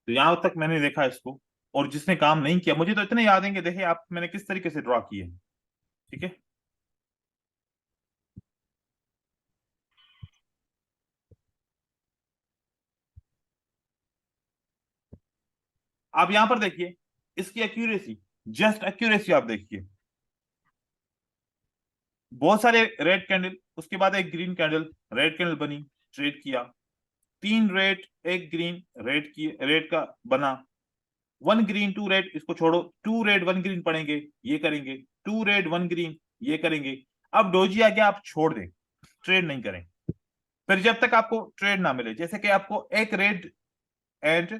A: तो यहां तक मैंने देखा इसको, और जिसने काम नहीं किया, मुझे तो इतने याद है कि देखिए आप मैंने किस तरीके से ड्रॉ किए, ठीक है। आप यहां पर देखिए इसकी एक्यूरेसी, जस्ट एक्यूरेसी आप देखिए, बहुत सारे रेड कैंडल, उसके बाद एक ग्रीन कैंडल, रेड कैंडल बनी, ट्रेड किया, 3 रेड, एक ग्रीन, रेड की रेड का बना, 1 ग्रीन 2 रेड, इसको छोड़ो, 2 रेड 1 ग्रीन पढ़ेंगे, ये करेंगे, 2 रेड 1 ग्रीन, ये करेंगे। अब डोजी आ गया, आप छोड़ दें, ट्रेड नहीं करें, फिर जब तक आपको ट्रेड ना मिले, जैसे कि आपको एक रेड एंड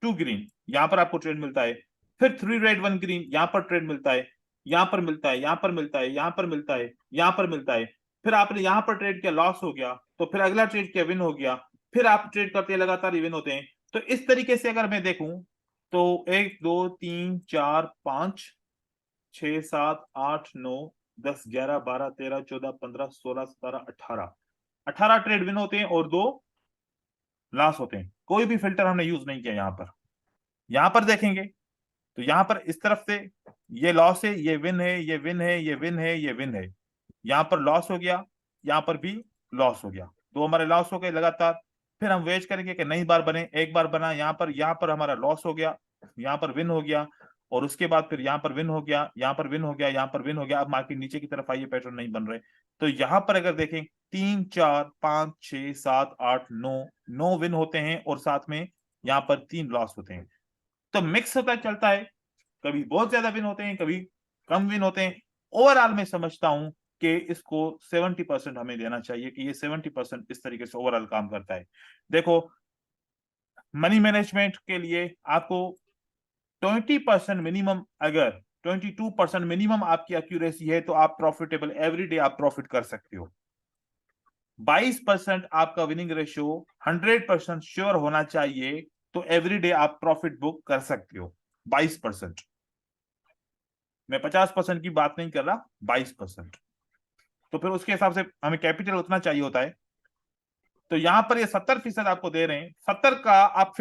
A: 2 ग्रीन, यहां पर आपको ट्रेड मिलता है, फिर 3 रेड 1 ग्रीन, यहां पर ट्रेड मिलता है, यहां पर मिलता है, यहां पर मिलता है, यहां पर मिलता है, यहां पर मिलता है, फिर आपने यहां पर ट्रेड किया, लॉस हो गया, तो फिर अगला ट्रेड किया, विन हो गया, फिर आप ट्रेड करते हैं, लगातार विन होते हैं। तो इस तरीके से अगर मैं देखूं तो 1 2 3 4 5 6 7 8 9 10 11 12 13 14 15 16 17 18 ट्रेड विन होते हैं और 2 लॉस होते हैं। कोई भी फिल्टर हमने यूज नहीं किया यहां पर। यहां पर देखेंगे तो यहां पर इस तरफ से ये लॉस है, ये विन है, ये विन है, ये विन है, ये विन है, यहां पर लॉस हो गया, यहां पर भी लॉस हो गया, 2 हमारे लॉस हो गए लगातार। फिर हम वेट करेंगे कि नई बार बने, एक बार बना, यहां पर हमारा लॉस हो गया, यहां पर विन हो गया, और उसके बाद फिर यहां पर विन हो गया, यहां पर विन हो गया, यहां पर विन हो गया। अब मार्केट नीचे की तरफ आइए, पैटर्न नहीं बन रहे, तो यहां पर अगर देखें 3 4 5 6 7 8 9 विन होते हैं, और साथ में यहां पर 3 लॉस होते हैं। तो मिक्स होता चलता है, कभी बहुत ज्यादा विन होते हैं, कभी कम विन होते हैं। ओवरऑल मैं समझता हूं कि इसको 70% हमें देना चाहिए, कि ये 70% इस तरीके से ओवरऑल काम करता है। देखो, मनी मैनेजमेंट के लिए आपको 20% मिनिमम, अगर 22% मिनिमम आपकी एक्यूरेसी है, तो आप प्रॉफिटेबल एवरीडे आप प्रॉफिट कर सकते हो। 22% आपका विनिंग रेशियो 100% श्योर होना चाहिए, तो एवरीडे आप प्रॉफिट बुक कर सकते हो। 22%, मैं 50% की बात नहीं कर रहा, 22%। तो फिर उसके हिसाब से हमें कैपिटल उतना चाहिए होता है। तो यहां पर ये 70% आपको दे रहे हैं, 70 का आप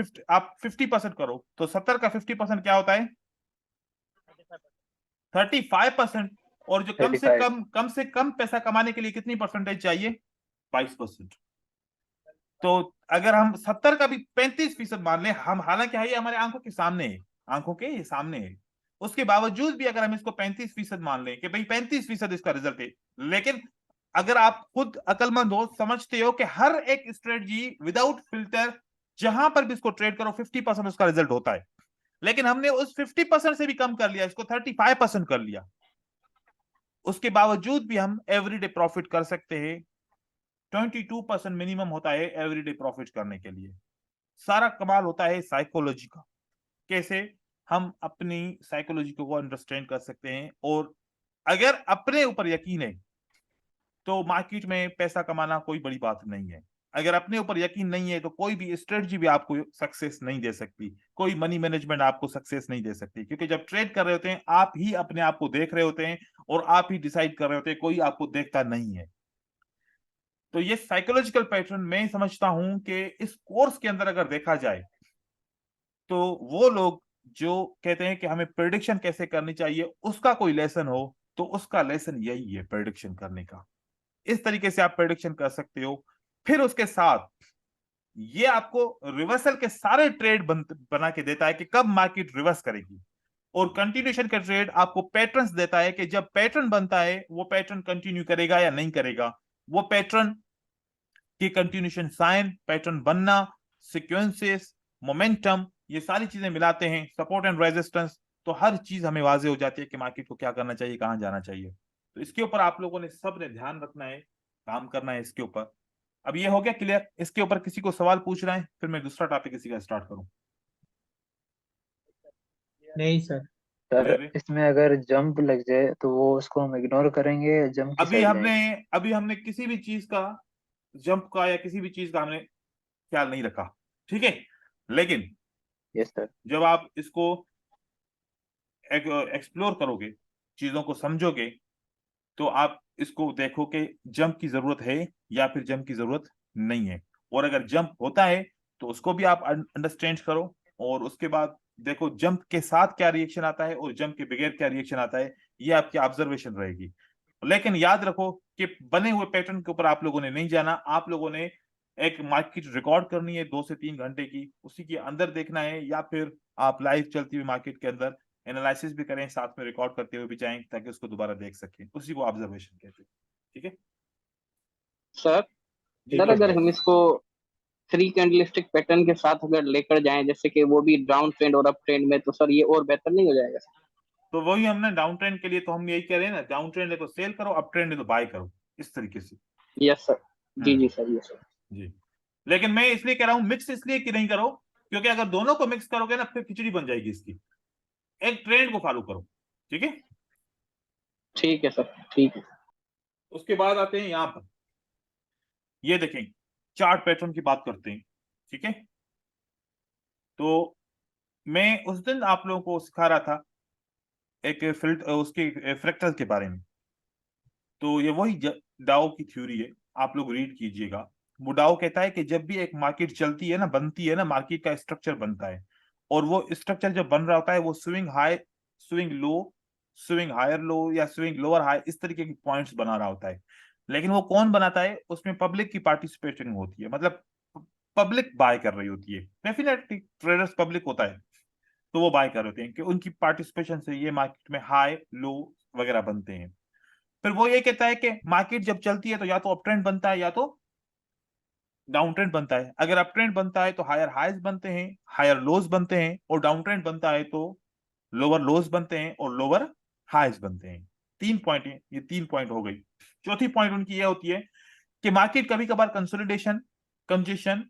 A: 50% करो, तो 70 का 50% क्या होता है, 35%। और जो
B: $35.
A: कम से कम पैसा कमाने के लिए कितनी परसेंटेज चाहिए, 22%। तो अगर हम 70 का भी 35% मान लें, हम हालांकि है ये हमारे आंखों के सामने है, आंखों के सामने है, उसके बावजूद भी अगर हम इसको 35% मान लें कि भाई 35% इसका रिजल्ट है, लेकिन अगर आप खुद अकलमंद हो, समझते हो कि हर एक स्ट्रेटजी विदाउट फिल्टर जहां पर भी इसको ट्रेड करो 50% उसका रिजल्ट होता है, लेकिन हमने उस 50% से भी कम कर लिया, इसको 35% कर लिया, उसके बावजूद भी हम एवरीडे प्रॉफिट कर सकते हैं। 22% मिनिमम होता है एवरीडे प्रॉफिट करने के लिए। सारा कमाल होता है साइकोलॉजी का, कैसे हम अपनी साइकोलॉजी को अंडरस्टैंड कर सकते हैं। और अगर अपने ऊपर यकीन है तो मार्केट में पैसा कमाना कोई बड़ी बात नहीं है। अगर अपने ऊपर यकीन नहीं है तो कोई भी स्ट्रेटजी भी आपको सक्सेस नहीं दे सकती, कोई मनी मैनेजमेंट आपको सक्सेस नहीं दे सकती, क्योंकि जब ट्रेड कर रहे होते हैं आप ही अपने आप को देख रहे होते हैं और आप ही डिसाइड कर रहे होते हैं, कोई आपको देखता नहीं है। तो ये साइकोलॉजिकल पैटर्न मैं समझता हूं कि इस कोर्स के अंदर अगर देखा जाए तो वो लोग जो कहते हैं कि हमें प्रेडिक्शन कैसे करनी चाहिए उसका कोई लेसन हो तो उसका लेसन यही है, प्रेडिक्शन करने का। इस तरीके से आप प्रेडिक्शन कर सकते हो। फिर उसके साथ ये आपको रिवर्सल के सारे ट्रेड बना के देता है कि कब मार्केट रिवर्स करेगी, और कंटिन्यूएशन का ट्रेड आपको पैटर्न्स देता है कि जब पैटर्न बनता है वो पैटर्न कंटिन्यू करेगा या नहीं करेगा। वो पैटर्न की कंटिन्यूएशन साइन, पैटर्न बनना, सीक्वेंसेस, मोमेंटम, ये सारी चीजें मिलाते हैं, सपोर्ट एंड रेजिस्टेंस, तो हर चीज हमें वाजे हो जाती है कि मार्केट को क्या करना चाहिए, कहां जाना चाहिए। तो इसके ऊपर आप लोगों ने सब ने ध्यान रखना है, काम करना है इसके ऊपर। अब ये हो गया क्लियर? इसके ऊपर किसी को सवाल पूछना है फिर मैं दूसरा टॉपिक किसी का स्टार्ट करूं?
C: नहीं सर।
B: सर
A: क्लियर है?
B: इसमें अगर जंप लग जाए तो वो उसको हम इग्नोर करेंगे या जंप की साइड जाएंगे?
A: अभी हमने किसी भी चीज का, जंप का या किसी भी चीज का हमने ख्याल नहीं रखा, ठीक है। लेकिन
B: यस सर।
A: जब आप इसको एक्सप्लोर करोगे, चीजों को समझोगे, तो आप इसको देखो कि जंप की जरूरत है या फिर जंप की जरूरत नहीं है। और अगर जंप होता है तो उसको भी आप अंडरस्टैंड करो, और उसके बाद देखो जंप के साथ क्या रिएक्शन आता है और जंप के बगैर क्या रिएक्शन आता है, ये आपकी ऑब्जर्वेशन रहेगी। लेकिन याद रखो कि बने हुए पैटर्न के ऊपर आप लोगों ने नहीं जाना, आप लोगों ने एक मार्केट रिकॉर्ड करनी है 2 से 3 घंटे की, उसी के अंदर देखना है, या फिर आप लाइव चलती हुई मार्केट के अंदर एनालिसिस भी करें, साथ में रिकॉर्ड करते हुए भी जाएं, ताकि उसको दोबारा देख सकें। उसी को ऑब्जर्वेशन कहते हैं, ठीक है।
F: सर
A: जी
F: सर अगर
A: बोलिए।
F: हम इसको 3 कैंडलस्टिक पैटर्न के साथ अगर लेकर जाएं, जैसे कि वो भी डाउन ट्रेंड और अप ट्रेंड में, तो सर ये और बेहतर नहीं हो जाएगा सर?
A: तो वही हमने डाउन ट्रेंड के लिए तो हम यही कह रहे हैं ना, डाउन ट्रेंड है तो सेल करो, अप ट्रेंड है तो बाय करो, इस तरीके से।
F: Yes sir. जी जी सर, यस सर।
A: जी। लेकिन मैं इसलिए कह रहा हूं मिक्स, इसलिए कि नहीं करो, क्योंकि अगर दोनों को मिक्स करोगे ना फिर खिचड़ी बन जाएगी इसकी। एक ट्रेंड को फॉलो करो, ठीक है।
F: ठीक है सर, ठीक है।
A: उसके बाद आते हैं यहां पर, ये देखें चार्ट पैटर्न की बात करते हैं, ठीक है। तो मैं उस दिन आप लोगों को सिखा रहा था एक उसके फ्रैक्टल के बारे में। तो ये वही डाओ की थ्योरी है, आप लोग रीड कीजिएगा। वो डाओ कहता है कि जब भी एक मार्केट चलती है ना, बनती है ना, मार्केट का स्ट्रक्चर बनता है, और वो स्ट्रक्चर जब बन रहा होता है वो swing high, swing low, swing higher low या स्विंग लोअर हाई, इस तरीके की पॉइंट्स बना रहा होता है। लेकिन वो कौन बनाता है? उसमें पब्लिक की पार्टिसिपेशन होती है, मतलब पब्लिक बाय कर रही होती है। डेफिनेटली ट्रेडर्स पब्लिक होता है, तो वो बाय कर रहे होते हैं कि उनकी पार्टिसिपेशन से ये मार्केट में हाई लो वगैरह बनते हैं। फिर वो ये कहता है कि मार्केट जब चलती है तो या तो अप ट्रेंड बनता है या तो डाउन ट्रेंड बनता है। अगर अप ट्रेंड बनता है तो हायर हाइज बनते हैं, हायर लोज बनते हैं, और डाउन ट्रेंड बनता है तो लोअर लोज बनते हैं और लोअर हाइज बनते हैं। 3 पॉइंट है, ये 3 पॉइंट हो गई। चौथी पॉइंट उनकी ये होती है कि मार्केट कभी कभार कंसोलिडेशन, कंजेशन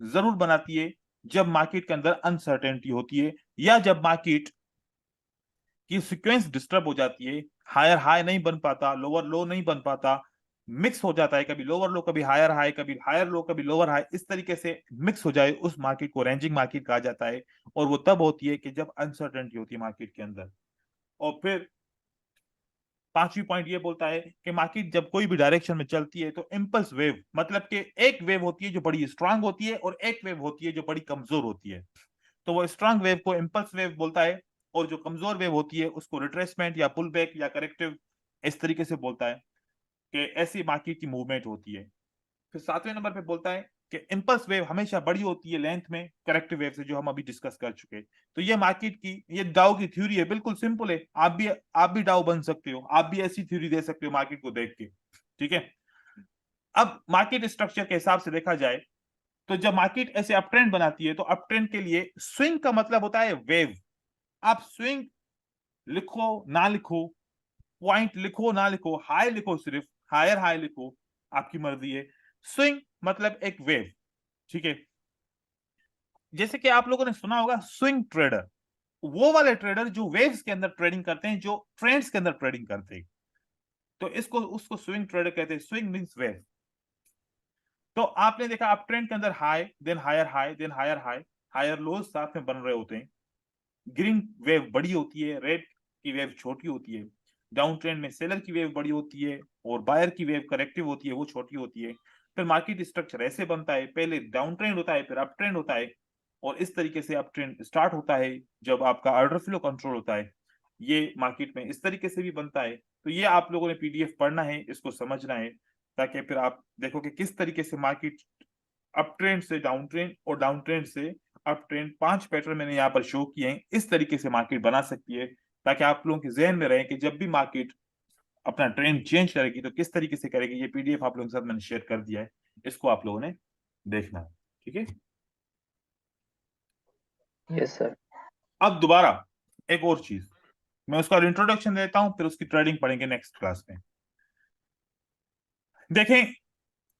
A: जरूर बनाती है जब मार्केट के अंदर अनसर्टेनिटी होती है, या जब मार्केट की सीक्वेंस डिस्टर्ब हो जाती है, हायर हाई नहीं बन पाता, लोअर लो नहीं बन पाता, मिक्स हो जाता है, कभी लोअर लो कभी हायर हाई, कभी हायर लो कभी लोअर हाई, इस तरीके से मिक्स हो जाए, उस मार्केट को रेंजिंग मार्केट कहा जाता है। और वो तब होती है कि जब अनसर्टेनिटी होती है मार्केट के अंदर। और फिर पांचवी पॉइंट ये बोलता है कि मार्केट जब कोई भी डायरेक्शन में चलती है तो इंपल्स वेव, मतलब कि एक वेव होती है जो बड़ी स्ट्रांग होती है और एक वेव होती है जो बड़ी कमजोर होती है। तो वो स्ट्रांग वेव को इंपल्स वेव बोलता है, और जो कमजोर वेव होती है उसको रिट्रेसमेंट या पुल बैक या करेक्टिव, इस तरीके से बोलता है कि ऐसी मार्केट की मूवमेंट होती है। फिर 7वें नंबर पे बोलता है कि इंपल्स वेव हमेशा बड़ी होती है लेंथ में करेक्टिव वेव से, जो हम अभी डिस्कस कर चुके। तो ये मार्केट की, ये डाउ की थ्योरी है, बिल्कुल सिंपल है। आप भी डाउ बन सकते हो, आप भी ऐसी थ्योरी दे सकते हो मार्केट को देख के, ठीक है। अब मार्केट स्ट्रक्चर के हिसाब से देखा जाए तो जब मार्केट ऐसे अप ट्रेंड बनाती है तो अप ट्रेंड के लिए स्विंग का मतलब होता है वेव। आप स्विंग लिखो ना लिखो, पॉइंट लिखो ना लिखो, हाई लिखो, सिर्फ हायर हाई लिखो, आपकी मर्जी है। स्विंग मतलब एक वेव, ठीक है। जैसे कि आप लोगों ने सुना होगा स्विंग ट्रेडर, वो वाले ट्रेडर जो वेव्स के अंदर ट्रेडिंग करते हैं, जो ट्रेंड्स के अंदर ट्रेडिंग करते हैं। तो इसको उसको स्विंग ट्रेडर कहते हैं। Swing means wave. तो आपने देखा अप ट्रेंड के अंदर high then higher high higher lows साथ में बन रहे होते हैं। ग्रीन वेव बड़ी होती है, रेड की वेव छोटी होती है। डाउन ट्रेंड में सेलर की वेव बड़ी होती है और बायर की वेव करेक्टिव होती है, वो छोटी होती है। फिर मार्केट स्ट्रक्चर ऐसे बनता है, पहले डाउन ट्रेंड होता है, फिर अप ट्रेंड होता है, और इस तरीके से अप ट्रेंड स्टार्ट होता है जब आपका ऑर्डर फ्लो कंट्रोल होता है। ये मार्केट में इस तरीके से भी बनता है। तो ये आप लोगों ने पीडीएफ पढ़ना है, इसको समझना है, ताकि फिर आप देखो कि किस तरीके से मार्केट अप ट्रेंड से डाउन ट्रेंड और डाउन ट्रेंड से अप ट्रेंड, 5 पैटर्न मैंने यहाँ पर शो किए हैं, इस तरीके से मार्केट बना सकती है, ताकि आप लोगों के जहन में रहे कि जब भी मार्केट अपना ट्रेंड चेंज करेगी तो किस तरीके से करेगी। ये पीडीएफ आप लोगों के साथ मैंने शेयर कर दिया है, इसको आप लोगों ने देखना है। ठीक है,
B: यस सर।
A: अब दोबारा एक और चीज, मैं उसका इंट्रोडक्शन देता हूं, फिर उसकी ट्रेडिंग पढ़ेंगे नेक्स्ट क्लास में। देखें,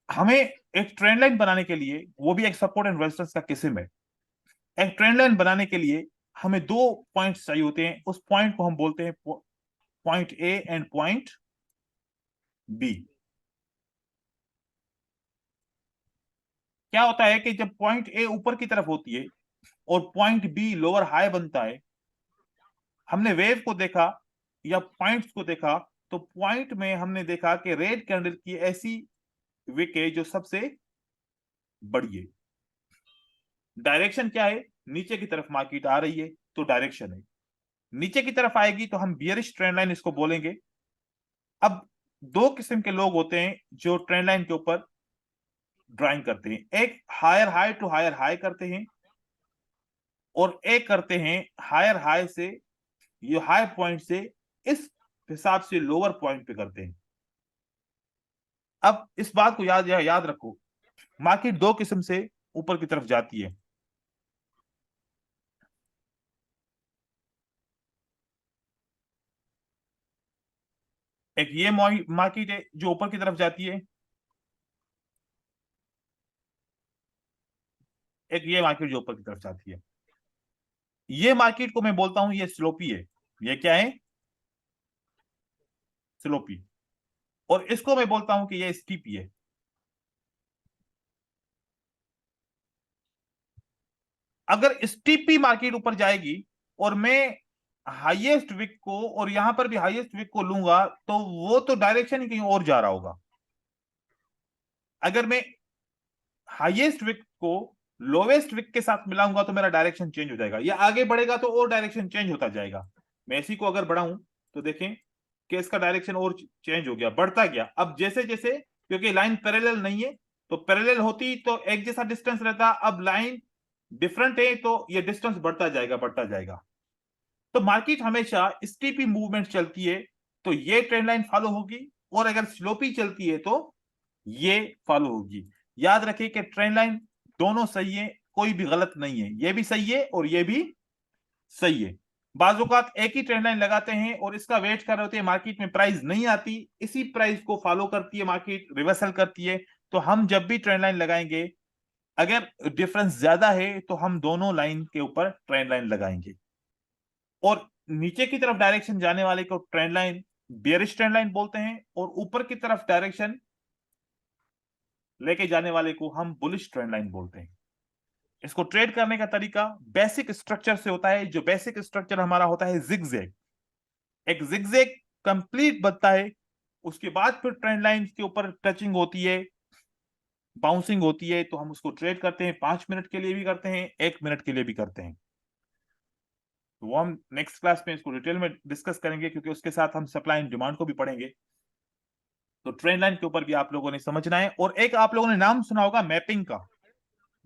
A: हमें एक ट्रेंड लाइन बनाने के लिए, वो भी एक सपोर्ट एंड रेजिस्टेंस का किस्म है, एक ट्रेंड लाइन बनाने के लिए हमें 2 पॉइंट्स चाहिए होते हैं। उस पॉइंट को हम बोलते हैं point A and point B. क्या होता है कि जब पॉइंट ए ऊपर की तरफ होती है और पॉइंट बी लोअर हाई बनता है, हमने वेव को देखा या पॉइंट्स को देखा, तो पॉइंट में हमने देखा कि रेड कैंडल की ऐसी विक है जो सबसे बड़ी है। डायरेक्शन क्या है? नीचे की तरफ मार्केट आ रही है, तो डायरेक्शन है नीचे की तरफ आएगी, तो हम बियरिश ट्रेंड लाइन इसको बोलेंगे। अब 2 किस्म के लोग होते हैं जो ट्रेंड लाइन के ऊपर ड्राइंग करते हैं। एक higher high to higher high करते हैं, और एक करते हैं हायर हाई से, ये हाई पॉइंट से इस हिसाब से लोअर पॉइंट पे करते हैं। अब इस बात को याद रखो, मार्केट 2 किस्म से ऊपर की तरफ जाती है। एक ये मार्केट है जो ऊपर की तरफ जाती है, एक ये मार्केट जो ऊपर की तरफ जाती है। ये मार्केट को मैं बोलता हूं ये स्लोपी है। ये क्या है? स्लोपी। और इसको मैं बोलता हूं कि ये स्टीपी है। अगर स्टीपी मार्केट ऊपर जाएगी और मैं हाईएस्ट विक को और यहां पर भी हाईएस्ट विक को लूंगा, तो वो तो डायरेक्शन ही कहीं और जा रहा होगा। अगर मैं हाईएस्ट विक को लोवेस्ट विक के साथ मिलाऊंगा तो मेरा डायरेक्शन चेंज हो जाएगा, या आगे बढ़ेगा तो और डायरेक्शन चेंज होता जाएगा। मैं इसी को अगर बढ़ाऊं तो देखें कि इसका डायरेक्शन और चेंज हो गया, बढ़ता गया। अब जैसे जैसे, क्योंकि लाइन पैरेलल नहीं है, तो पैरेलल होती तो एक जैसा डिस्टेंस रहता, अब लाइन डिफरेंट है तो ये डिस्टेंस बढ़ता जाएगा। तो मार्केट हमेशा स्टीपी मूवमेंट चलती है तो ये ट्रेंड लाइन फॉलो होगी, और अगर स्लोपी चलती है तो ये फॉलो होगी। याद रखिए कि ट्रेंड लाइन दोनों सही है, कोई भी गलत नहीं है, ये भी सही है और ये भी सही है। बाज़ औक़ात एक ही ट्रेंड लाइन लगाते हैं और इसका वेट कर रहे होते हैं, मार्केट में प्राइस नहीं आती, इसी प्राइस को फॉलो करती है मार्केट, रिवर्सल करती है। तो हम जब भी ट्रेंड लाइन लगाएंगे, अगर डिफरेंस ज्यादा है तो हम दोनों लाइन के ऊपर ट्रेंड लाइन लगाएंगे, और नीचे की तरफ डायरेक्शन जाने वाले को trend line bearish trend line बोलते हैं, और ऊपर की तरफ डायरेक्शन लेके जाने वाले को हम बुलिश ट्रेंड लाइन बोलते हैं। इसको ट्रेड करने का तरीका बेसिक स्ट्रक्चर से होता है। जो बेसिक स्ट्रक्चर हमारा होता है जिगजैग, एक जिगजैग कंप्लीट बनता है, उसके बाद फिर ट्रेंड लाइन के ऊपर टचिंग होती है, बाउंसिंग होती है, तो हम उसको ट्रेड करते हैं। 5 मिनट के लिए भी करते हैं, 1 मिनट के लिए भी करते हैं। तो वो हम नेक्स्ट क्लास में इसको डिटेल में डिस्कस करेंगे, क्योंकि उसके साथ हम सप्लाई एंड डिमांड को भी पढ़ेंगे। तो ट्रेंड लाइन के ऊपर भी आप लोगों ने समझना है। और एक आप लोगों ने नाम सुना होगा मैपिंग का,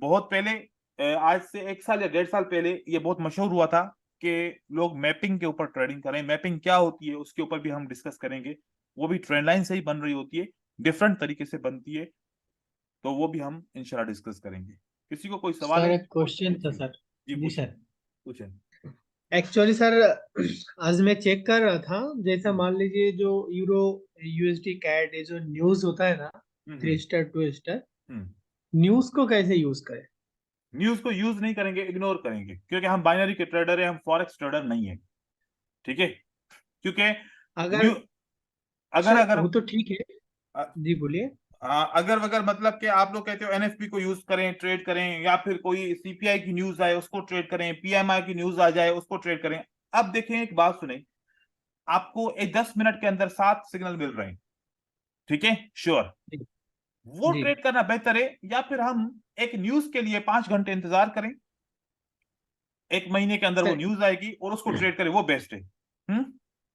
A: बहुत पहले, आज से 1 साल या 1.5 साल पहले ये बहुत मशहूर हुआ था कि लोग मैपिंग के ऊपर ट्रेडिंग करें। मैपिंग क्या होती है उसके ऊपर भी हम डिस्कस करेंगे। वो भी ट्रेंड लाइन से ही बन रही होती है, डिफरेंट तरीके से बनती है, तो वो भी हम इंशाल्लाह डिस्कस करेंगे। किसी को कोई सवाल
C: सर
A: है?
C: एक क्वेश्चन था सर।
A: जी
C: जी सर।
A: पूछें।
C: एक्चुअली सर आज मैं चेक कर रहा था, जैसा मान लीजिए जो यूरो यूएसडी कैड ये जो न्यूज होता है ना, 3 स्टार 2 स्टार, न्यूज को कैसे यूज करें?
A: न्यूज को यूज नहीं करेंगे, इग्नोर करेंगे, क्योंकि हम बाइनरी के ट्रेडर है, हम फॉरेक्स ट्रेडर नहीं है। ठीक है, क्योंकि
C: अगर
A: अगर
C: सर
A: अगर
C: वो तो ठीक है।
A: अ-
C: जी बोलिए।
A: अगर अगर मतलब कि आप लोग कहते हो एनएफपी को यूज करें, ट्रेड करें, या फिर कोई सीपीआई की न्यूज आए उसको ट्रेड करें, पीएमआई की न्यूज आ जाए उसको ट्रेड करें। अब देखें, एक बात सुने, आपको एक 10 मिनट के अंदर 7 सिग्नल मिल रहे हैं, ठीक है, श्योर,
C: जी
A: वो
C: जी
A: ट्रेड करना बेहतर है, या फिर हम एक न्यूज के लिए 5 घंटे इंतजार करें, एक महीने के अंदर वो
C: सर।
A: न्यूज आएगी और उसको ट्रेड करें, वो बेस्ट है। हम्म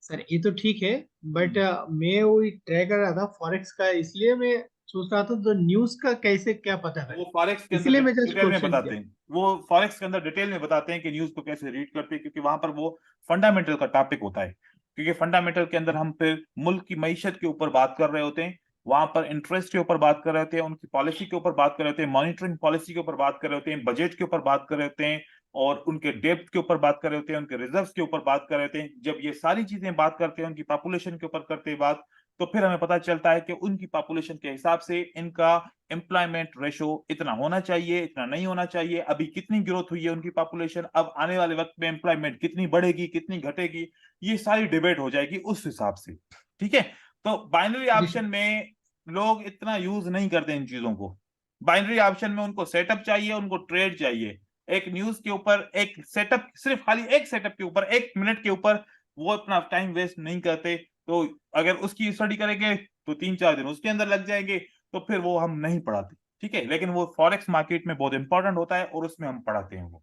C: सर ये तो ठीक है, बट
A: हम्म।
C: मैं वही ट्राई कर रहा था फॉरेक्स का, इसलिए मैं सोच रहा था तो न्यूज का कैसे क्या पता
A: वो
C: करें,
A: फॉरेक्स के अंदर
C: इसीलिए मैं जस्ट
A: डिटेल में
C: क्वेश्चन
A: बताते
C: किया।
A: हैं, वो फॉरेक्स के अंदर डिटेल में बताते हैं कि न्यूज को कैसे रीड करते हैं, क्योंकि वहां पर वो फंडामेंटल का टॉपिक होता है। क्योंकि फंडामेंटल के अंदर हम फिर मुल्क की मईशत के ऊपर बात कर रहे होते हैं, वहां पर इंटरेस्ट के ऊपर बात कर रहे होते हैं, उनकी पॉलिसी के ऊपर बात कर रहे होते हैं, मॉनिटरिंग पॉलिसी के ऊपर बात कर रहे होते हैं, बजट के ऊपर बात कर रहे होते हैं, और उनके डेब्ट के ऊपर बात कर रहे होते हैं, उनके रिजर्व्स के ऊपर बात कर रहे होते हैं। जब ये सारी चीजें बात करते हैं, उनकी पॉपुलेशन के ऊपर करते हैं बात, तो फिर हमें पता चलता है कि उनकी पॉपुलेशन के हिसाब से इनका एम्प्लॉयमेंट रेशो इतना होना चाहिए, इतना नहीं होना चाहिए, अभी कितनी ग्रोथ हुई है उनकी पॉपुलेशन, अब आने वाले वक्त में एम्प्लॉयमेंट कितनी बढ़ेगी, कितनी घटेगी, ये सारी डिबेट हो जाएगी उस हिसाब से। ठीक है, तो बाइनरी
C: जी
A: ऑप्शन
C: सर।
A: में लोग इतना यूज नहीं करते इन चीजों को। बाइनरी ऑप्शन में उनको सेटअप चाहिए, उनको ट्रेड चाहिए, एक न्यूज के ऊपर एक सेटअप, सिर्फ खाली एक सेटअप के ऊपर 1 मिनट के ऊपर वो अपना टाइम वेस्ट नहीं करते। तो अगर उसकी स्टडी करेंगे तो 3-4 दिन उसके अंदर लग जाएंगे, तो फिर वो हम नहीं पढ़ाते। ठीक है, लेकिन वो फॉरेक्स मार्केट में बहुत इंपॉर्टेंट होता है और उसमें हम पढ़ाते हैं वो।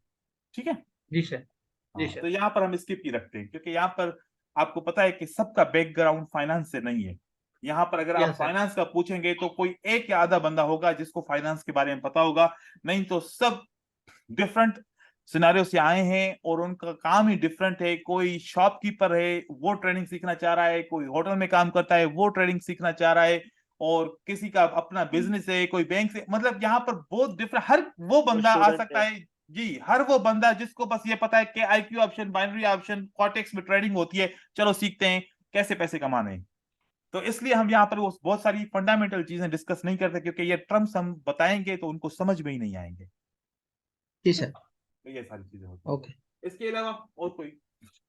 A: ठीक है।
C: जी सर। जी
A: हाँ, तो
C: सर।
A: यहाँ पर हम स्किप ही रखते हैं, क्योंकि यहाँ पर आपको पता है कि सबका बैकग्राउंड फाइनेंस से नहीं है। यहाँ पर अगर आप
C: यस सर।
A: फाइनेंस का पूछेंगे तो कोई एक या आधा बंदा होगा जिसको फाइनेंस के बारे में पता होगा, नहीं तो सब डिफरेंट सिनारियो से आए हैं और उनका काम ही डिफरेंट है। कोई शॉपकीपर है, वो ट्रेडिंग सीखना चाह रहा है, कोई होटल में काम करता है, वो ट्रेडिंग सीखना चाह रहा है, और किसी का अपना बिजनेस है, कोई बैंक से, मतलब यहाँ पर बहुत डिफरेंट, हर वो
D: वो
A: बंदा आ
D: स्टूडेंट
A: सकता
D: है।
A: है। जी, हर वो बंदा जिसको बस ये पता है कि IQ option, binary option, cortex में ट्रेडिंग होती है, चलो सीखते हैं कैसे पैसे कमाने हैं। तो इसलिए हम यहाँ पर वो बहुत सारी फंडामेंटल चीजें डिस्कस नहीं करते, क्योंकि ये टर्म्स हम बताएंगे तो उनको समझ में ही नहीं आएंगे।
C: जी
A: ठीक है,
C: सर।
A: तो ये सारी चीजें होती हैं।
C: ओके।
A: इसके अलावा और कोई,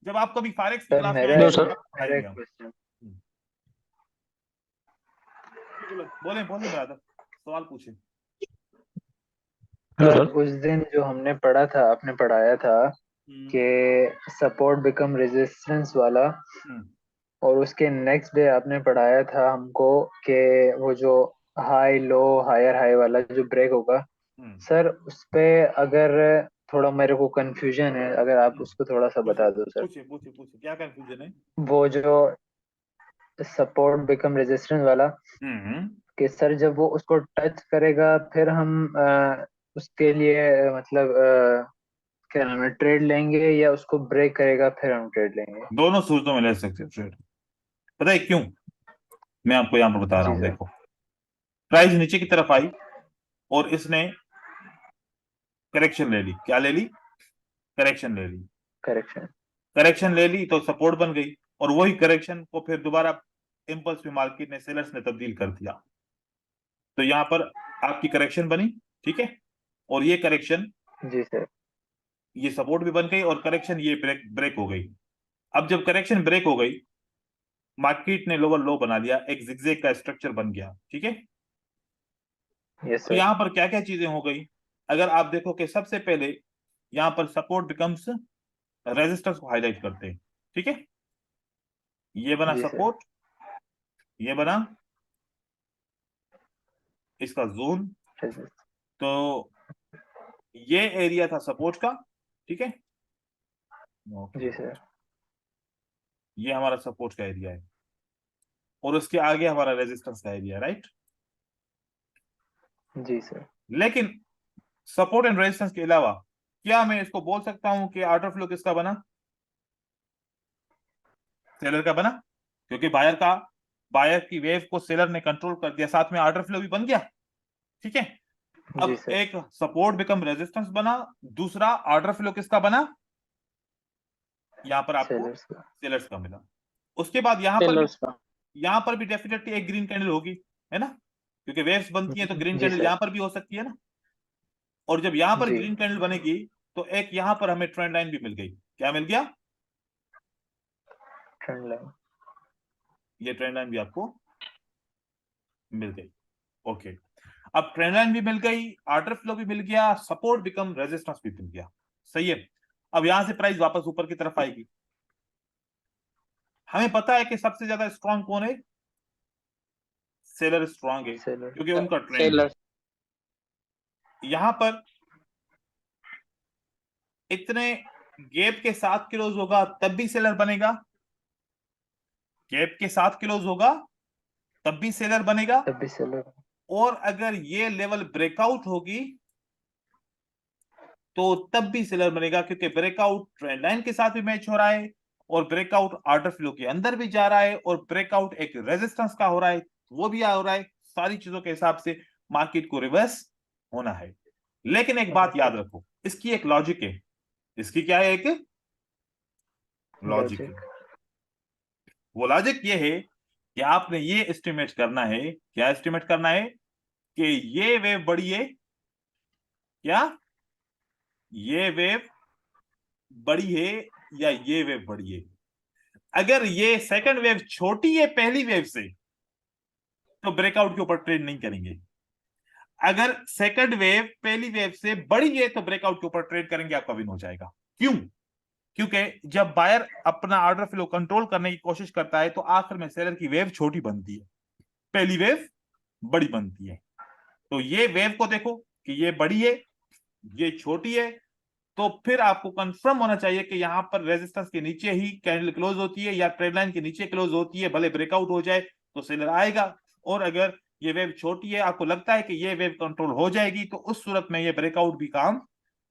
A: जब आप कभी फारेक्स की
B: सर
A: क्लास में
B: मेरा
A: आएंगे
D: नो
A: तो
B: एक
D: सर।
A: आपको
B: मेरा
A: पढ़ाएंगे
B: एक
A: हम।
B: क्वेश्चन।
A: बोले बोले बोले ब्रदर, सवाल पूछे।
D: Hello
B: sir
D: sir.
B: उस दिन जो हमने पढ़ा था, आपने पढ़ाया था
A: हम्म
B: कि सपोर्ट बिकम रेजिस्टेंस वाला,
A: हम्म
B: और उसके नेक्स्ट डे आपने पढ़ाया था हमको कि वो जो हाई लो हायर हाई वाला जो ब्रेक होगा।
A: हम्म
B: सर उस पे अगर थोड़ा मेरे को कंफ्यूजन है, अगर आप
A: हम्म।
B: उसको थोड़ा सा
A: पूछे
B: बता दो सर।
A: पूछे पूछे पूछे, क्या कंफ्यूजन है?
B: वो जो सपोर्ट बिकम रेजिस्टेंस वाला,
A: हम्म।
B: कि सर जब वो उसको टच करेगा फिर हम उसके लिए मतलब क्या नाम है, ट्रेड लेंगे, या उसको ब्रेक करेगा फिर हम ट्रेड लेंगे?
A: दोनों सूरतों में ले सकते हो ट्रेड। पता है क्यों? मैं आपको यहाँ पर बता रहा
B: जी
A: हूँ,
B: सर।
A: देखो, प्राइस नीचे की तरफ आई और इसने करेक्शन ले ली, क्या ले ली? करेक्शन ले ली।
B: करेक्शन।
A: करेक्शन ले ली तो सपोर्ट बन गई, और वही करेक्शन को फिर दोबारा इम्पल्स में मार्केट ने, सेलर्स ने तब्दील कर दिया। तो यहाँ पर आपकी करेक्शन बनी, ठीक है, और ये करेक्शन,
B: जी सर।
A: ये सपोर्ट भी बन गई, और करेक्शन ये ब्रेक ब्रेक हो गई। अब जब करेक्शन ब्रेक हो गई, मार्केट ने लोअर लो बना दिया, एक जिगजैग का स्ट्रक्चर बन गया, ठीक है।
B: यस
A: तो
B: सर।
A: यहाँ पर क्या क्या चीजें हो गई, अगर आप देखो कि सबसे पहले यहाँ पर सपोर्ट बिकम्स रेजिस्टेंस को हाईलाइट करते हैं, ठीक है, ये बना
B: जी सर।
A: सपोर्ट, ये बना इसका जोन। तो ये एरिया था सपोर्ट का, ठीक है, ओके,
B: जी सर।
A: ये हमारा सपोर्ट का एरिया है, और उसके आगे हमारा रेजिस्टेंस का एरिया, राइट।
B: जी सर।
A: लेकिन सपोर्ट एंड रेजिस्टेंस के अलावा क्या मैं इसको बोल सकता हूं कि ऑर्डर फ्लो किसका बना? सेलर का बना, क्योंकि बायर की वेव को सेलर ने कंट्रोल कर दिया, साथ में ऑर्डर फ्लो भी बन गया, ठीक है।
B: जी
A: अब
B: सर।
A: एक सपोर्ट बिकम रेजिस्टेंस बना, दूसरा ऑर्डर फ्लो किसका बना? यहां पर आपको
B: सेलर्स का।
A: सेलर्स का मिला। उसके बाद
F: सेलर्स का।
A: यहां पर भी डेफिनेटली एक ग्रीन कैंडल होगी, है ना, क्योंकि वेव्स बनती हैं तो ग्रीन
B: जी
A: कैंडल
B: सर।
A: यहां पर भी हो सकती है ना। और जब यहां पर
B: जी।
A: ग्रीन कैंडल बनेगी तो एक यहां पर हमें ट्रेंड लाइन भी मिल गई, क्या मिल गया?
B: Trend line.
A: ये ट्रेंड लाइन भी आपको मिल गई। ओके, अब ट्रेंड लाइन भी मिल गई, ऑर्डर फ्लो भी मिल गया, सपोर्ट बिकम रेजिस्टेंस भी मिल गया। सही है। अब यहां से प्राइस वापस ऊपर की तरफ आएगी। हमें पता है कि सबसे ज्यादा स्ट्रांग कौन है, सेलर स्ट्रांग है,
B: सेलर।
A: क्योंकि उनका ट्रेंड है।
F: सेलर।
A: यहां पर इतने गैप के साथ क्लोज होगा तब भी सेलर बनेगा, गैप के साथ क्लोज होगा तब भी सेलर बनेगा,
B: तब भी सेलर।
A: और अगर ये लेवल ब्रेकआउट होगी तो तब भी सेलर बनेगा, क्योंकि ब्रेकआउट ट्रेंड लाइन के साथ भी मैच हो रहा है, और ब्रेकआउट ऑर्डर फ्लो के अंदर भी जा रहा है, और ब्रेकआउट एक रेजिस्टेंस का हो रहा है, वो भी हो रहा है। सारी चीजों के हिसाब से मार्केट को रिवर्स होना है। लेकिन एक बात याद रखो, इसकी एक लॉजिक है। इसकी क्या है? एक लॉजिक है। वो लॉजिक ये है कि आपने ये एस्टिमेट करना है, क्या एस्टिमेट करना है? कि ये वेव बड़ी है, क्या ये वेव बड़ी है या ये वेव बड़ी है? अगर ये सेकंड वेव छोटी है पहली वेव से तो ब्रेकआउट के ऊपर ट्रेड नहीं करेंगे। अगर सेकंड वेव पहली वेव से बड़ी है तो ब्रेकआउट के ऊपर ट्रेड करेंगे, आपका विन हो जाएगा। क्यों? क्योंकि जब बायर अपना ऑर्डर फ्लो कंट्रोल करने की कोशिश करता है तो आखिर में सेलर की वेव छोटी बनती है, पहली वेव बड़ी बनती है। तो ये वेव को देखो कि ये बड़ी है, ये छोटी है, तो फिर आपको कंफर्म होना चाहिए कि यहां पर रेजिस्टेंस के नीचे ही कैंडल क्लोज होती है या ट्रेड लाइन के नीचे क्लोज होती है। भले ब्रेकआउट हो जाए तो सेलर आएगा, और अगर ये वेव छोटी है, आपको लगता है कि ये वेव कंट्रोल हो जाएगी, तो उस सूरत में ये ब्रेकआउट भी काम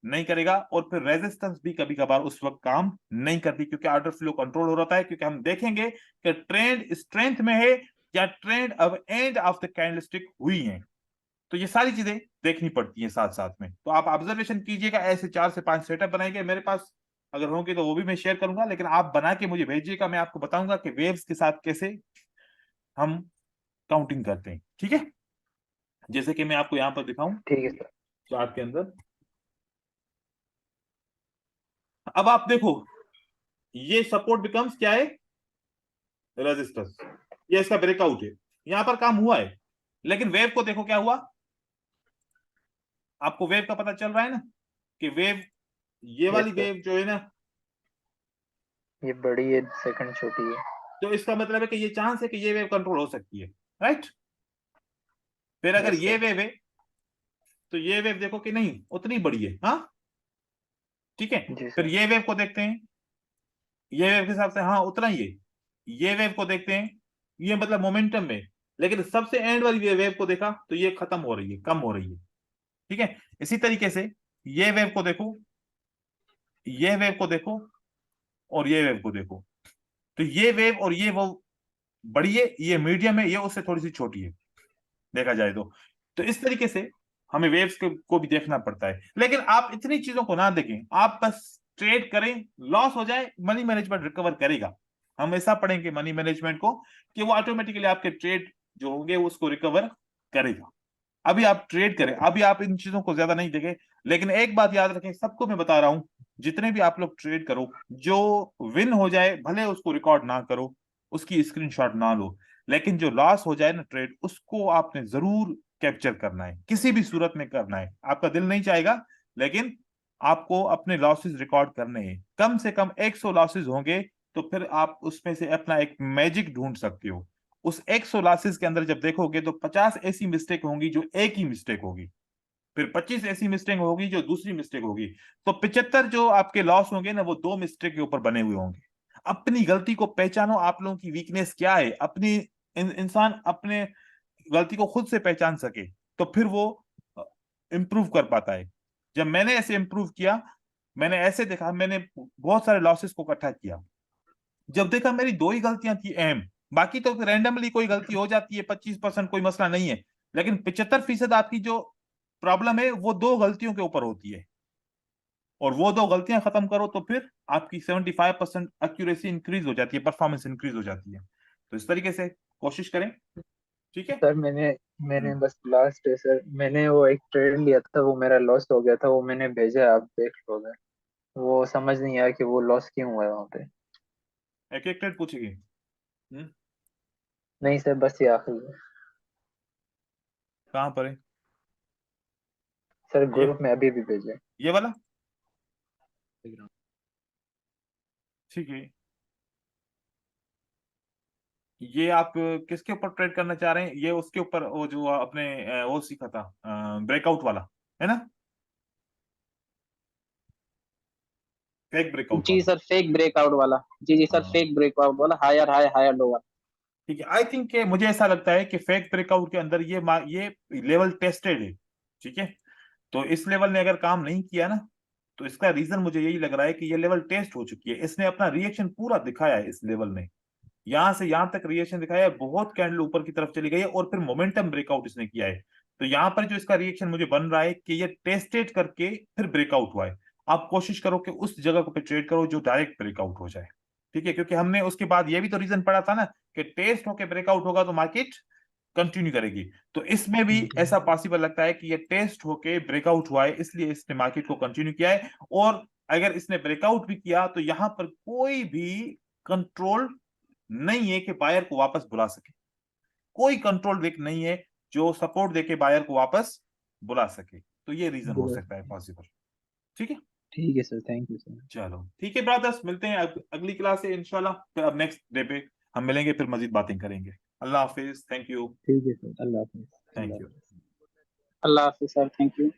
A: नहीं करेगा, और फिर रेजिस्टेंस भी कभी कभार उस वक्त काम नहीं करती, क्योंकि ऑर्डर फ्लो कंट्रोल हो रहा है। क्योंकि हम देखेंगे कि ट्रेंड स्ट्रेंथ में है या ट्रेंड अब एंड ऑफ द कैंडलस्टिक हुई है। तो ये सारी चीजें देखनी पड़ती हैं साथ साथ में। तो आप ऑब्जर्वेशन कीजिएगा, ऐसे 4 से 5 सेटअप बनाएंगे, मेरे पास अगर होंगे तो वो भी मैं शेयर करूंगा, लेकिन आप बना के मुझे भेजिएगा, मैं आपको बताऊंगा कि वेव्स के साथ कैसे हम काउंटिंग करते हैं। ठीक है, जैसे कि मैं आपको यहां पर दिखाऊं
B: ठीक है सर।
A: चार्ट के अंदर। अब आप देखो, ये सपोर्ट बिकम्स क्या है? रेजिस्टेंस। ये इसका ब्रेकआउट है, यहां पर काम हुआ है। लेकिन वेव को देखो क्या हुआ। आपको वेव का पता चल रहा है ना कि वेव, ये
B: यस
A: वाली
B: सर।
A: वेव जो है ना,
B: ये बड़ी है, सेकंड छोटी है।
A: तो इसका मतलब है कि ये चांस है कि ये वेव कंट्रोल हो सकती है, राइट? फिर अगर
B: यस
A: ये
B: सर।
A: वेव है तो ये वेव देखो कि नहीं उतनी बड़ी है, हाँ ठीक है।
B: जी
A: फिर
B: सर।
A: ये वेव को देखते हैं, ये वेव के हिसाब से हाँ उतना ही है। ये वेव को देखते हैं, ये मतलब मोमेंटम में, लेकिन सबसे एंड वाली वेव को देखा तो ये खत्म हो रही है, कम हो रही है। ठीक है, इसी तरीके से ये वेव को देखो, ये वेव को देखो, और ये वेव को देखो, तो ये वेव और ये वो बड़ी है, ये मीडियम है, ये उससे थोड़ी सी छोटी है देखा जाए तो इस तरीके से हमें वेव्स को भी देखना पड़ता है। लेकिन आप इतनी चीजों को ना देखें, आप बस ट्रेड करें, लॉस हो जाए मनी मैनेजमेंट रिकवर करेगा। हम ऐसा पढ़ेंगे मनी मैनेजमेंट को कि वो ऑटोमेटिकली आपके ट्रेड जो होंगे उसको रिकवर करेगा। अभी आप ट्रेड करें, अभी आप इन चीजों को ज्यादा नहीं देखें। लेकिन एक बात याद रखें, सबको मैं बता रहा हूं, जितने भी आप लोग ट्रेड करो, जो विन हो जाए भले उसको रिकॉर्ड ना करो, उसकी स्क्रीनशॉट ना लो, लेकिन जो लॉस हो जाए ना ट्रेड, उसको आपने जरूर कैप्चर करना है, किसी भी सूरत में करना है। आपका दिल नहीं चाहेगा, लेकिन आपको अपने लॉसेस रिकॉर्ड करने हैं। कम से कम 100 लॉसेस होंगे, तो फिर आप उसमें से अपना एक मैजिक ढूंढ सकते हो। उस 100 लॉसेस के अंदर जब देखोगे तो 50 ऐसी मिस्टेक होंगी जो एक ही मिस्टेक होगी, फिर 25 ऐसी मिस्टेक होगी जो दूसरी मिस्टेक होगी, तो 75 जो आपके लॉस होंगे ना वो दो मिस्टेक के ऊपर बने हुए होंगे। अपनी गलती को पहचानो, आप लोगों की वीकनेस क्या है, अपनी इंसान अपने गलती को खुद से पहचान सके तो फिर वो इंप्रूव कर पाता है। जब मैंने ऐसे इंप्रूव किया, मैंने ऐसे देखा, मैंने बहुत सारे लॉसेस को इकट्ठा किया, जब देखा मेरी दो ही गलतियां थी अहम, बाकी तो रैंडमली कोई गलती हो जाती है, 25% कोई मसला नहीं है, लेकिन 75% आपकी जो प्रॉब्लम है वो दो गलतियों के ऊपर होती है, और वो दो गलतियां खत्म करो तो फिर आपकी 75% एक्यूरेसी इंक्रीज हो जाती है, परफॉर्मेंस इंक्रीज हो जाती है। तो इस तरीके से कोशिश करें। ठीक है।
B: सर मैंने मैंने
A: हम्म।
B: बस लास्ट है सर, मैंने वो एक ट्रेड लिया था, वो मेरा लॉस हो गया था, वो मैंने भेजा है, आप देख लो उधर। वो समझ नहीं आया कि वो लॉस क्यों हुआ है वहाँ पे।
A: एक एक ट्रेड पूछेगी। हम्म।
B: नहीं सर, बस ये आखिरी है
A: कहाँ पर है?
B: सर,
A: ये
B: ग्रुप में अभी भी भेजे।
A: ये वाला? ठीक है, ये आप किसके ऊपर ट्रेड करना चाह रहे हैं? ये उसके ऊपर, वो जो अपने वो सीखा था, ब्रेकआउट वाला, है ना? फेक ब्रेकआउट
F: जी
A: वाला।
F: सर, फेक ब्रेकआउट वाला। जी जी सर,
A: हाँ,
F: फेक ब्रेकआउट वाला, हायर हाई हायर लोअर।
A: ठीक है। आई थिंक मुझे ऐसा लगता है कि फेक ब्रेकआउट के अंदर ये लेवल टेस्टेड है, ठीक है। तो इस लेवल ने अगर काम नहीं किया ना, तो इसका रीजन मुझे यही लग रहा है कि ये लेवल टेस्ट हो चुकी है। इसने अपना रिएक्शन पूरा दिखाया है इस लेवल ने, यहां से यहां तक रिएक्शन दिखाया है, बहुत कैंडल ऊपर की तरफ चली गई है और फिर मोमेंटम ब्रेकआउट इसने किया है। तो यहाँ पर जो इसका रिएक्शन मुझे बन रहा है कि ये टेस्टेड करके फिर ब्रेकआउट हुआ है। आप कोशिश करो कि उस जगह पे ट्रेड करो जो डायरेक्ट ब्रेकआउट हो जाए, ठीक है। क्योंकि हमने उसके बाद ये भी तो रीजन पढ़ा था ना कि टेस्ट होके ब्रेकआउट होगा तो मार्केट कंटिन्यू करेगी। तो इसमें भी ऐसा पॉसिबल लगता है कि ये टेस्ट होके ब्रेकआउट हुआ है, इसलिए इसने मार्केट को कंटिन्यू किया है। और अगर इसने ब्रेकआउट भी किया तो यहां पर कोई भी कंट्रोल नहीं है कि बायर को वापस बुला सके, कोई कंट्रोल देख नहीं है जो सपोर्ट देके बायर को वापस बुला सके। तो ये रीजन हो सकता है पॉसिबल, ठीक है।
B: ठीक है सर, थैंक यू सर।
A: चलो ठीक है ब्रदर्स, मिलते हैं अगली क्लास से इंशाल्लाह। फिर अब नेक्स्ट डे पे हम मिलेंगे, फिर मजीद बातें करेंगे। अल्लाह हाफिज, थैंक यू।
B: ठीक है sir, Allah Hafiz.
A: Thank you.
F: Allah Hafiz sir, thank you.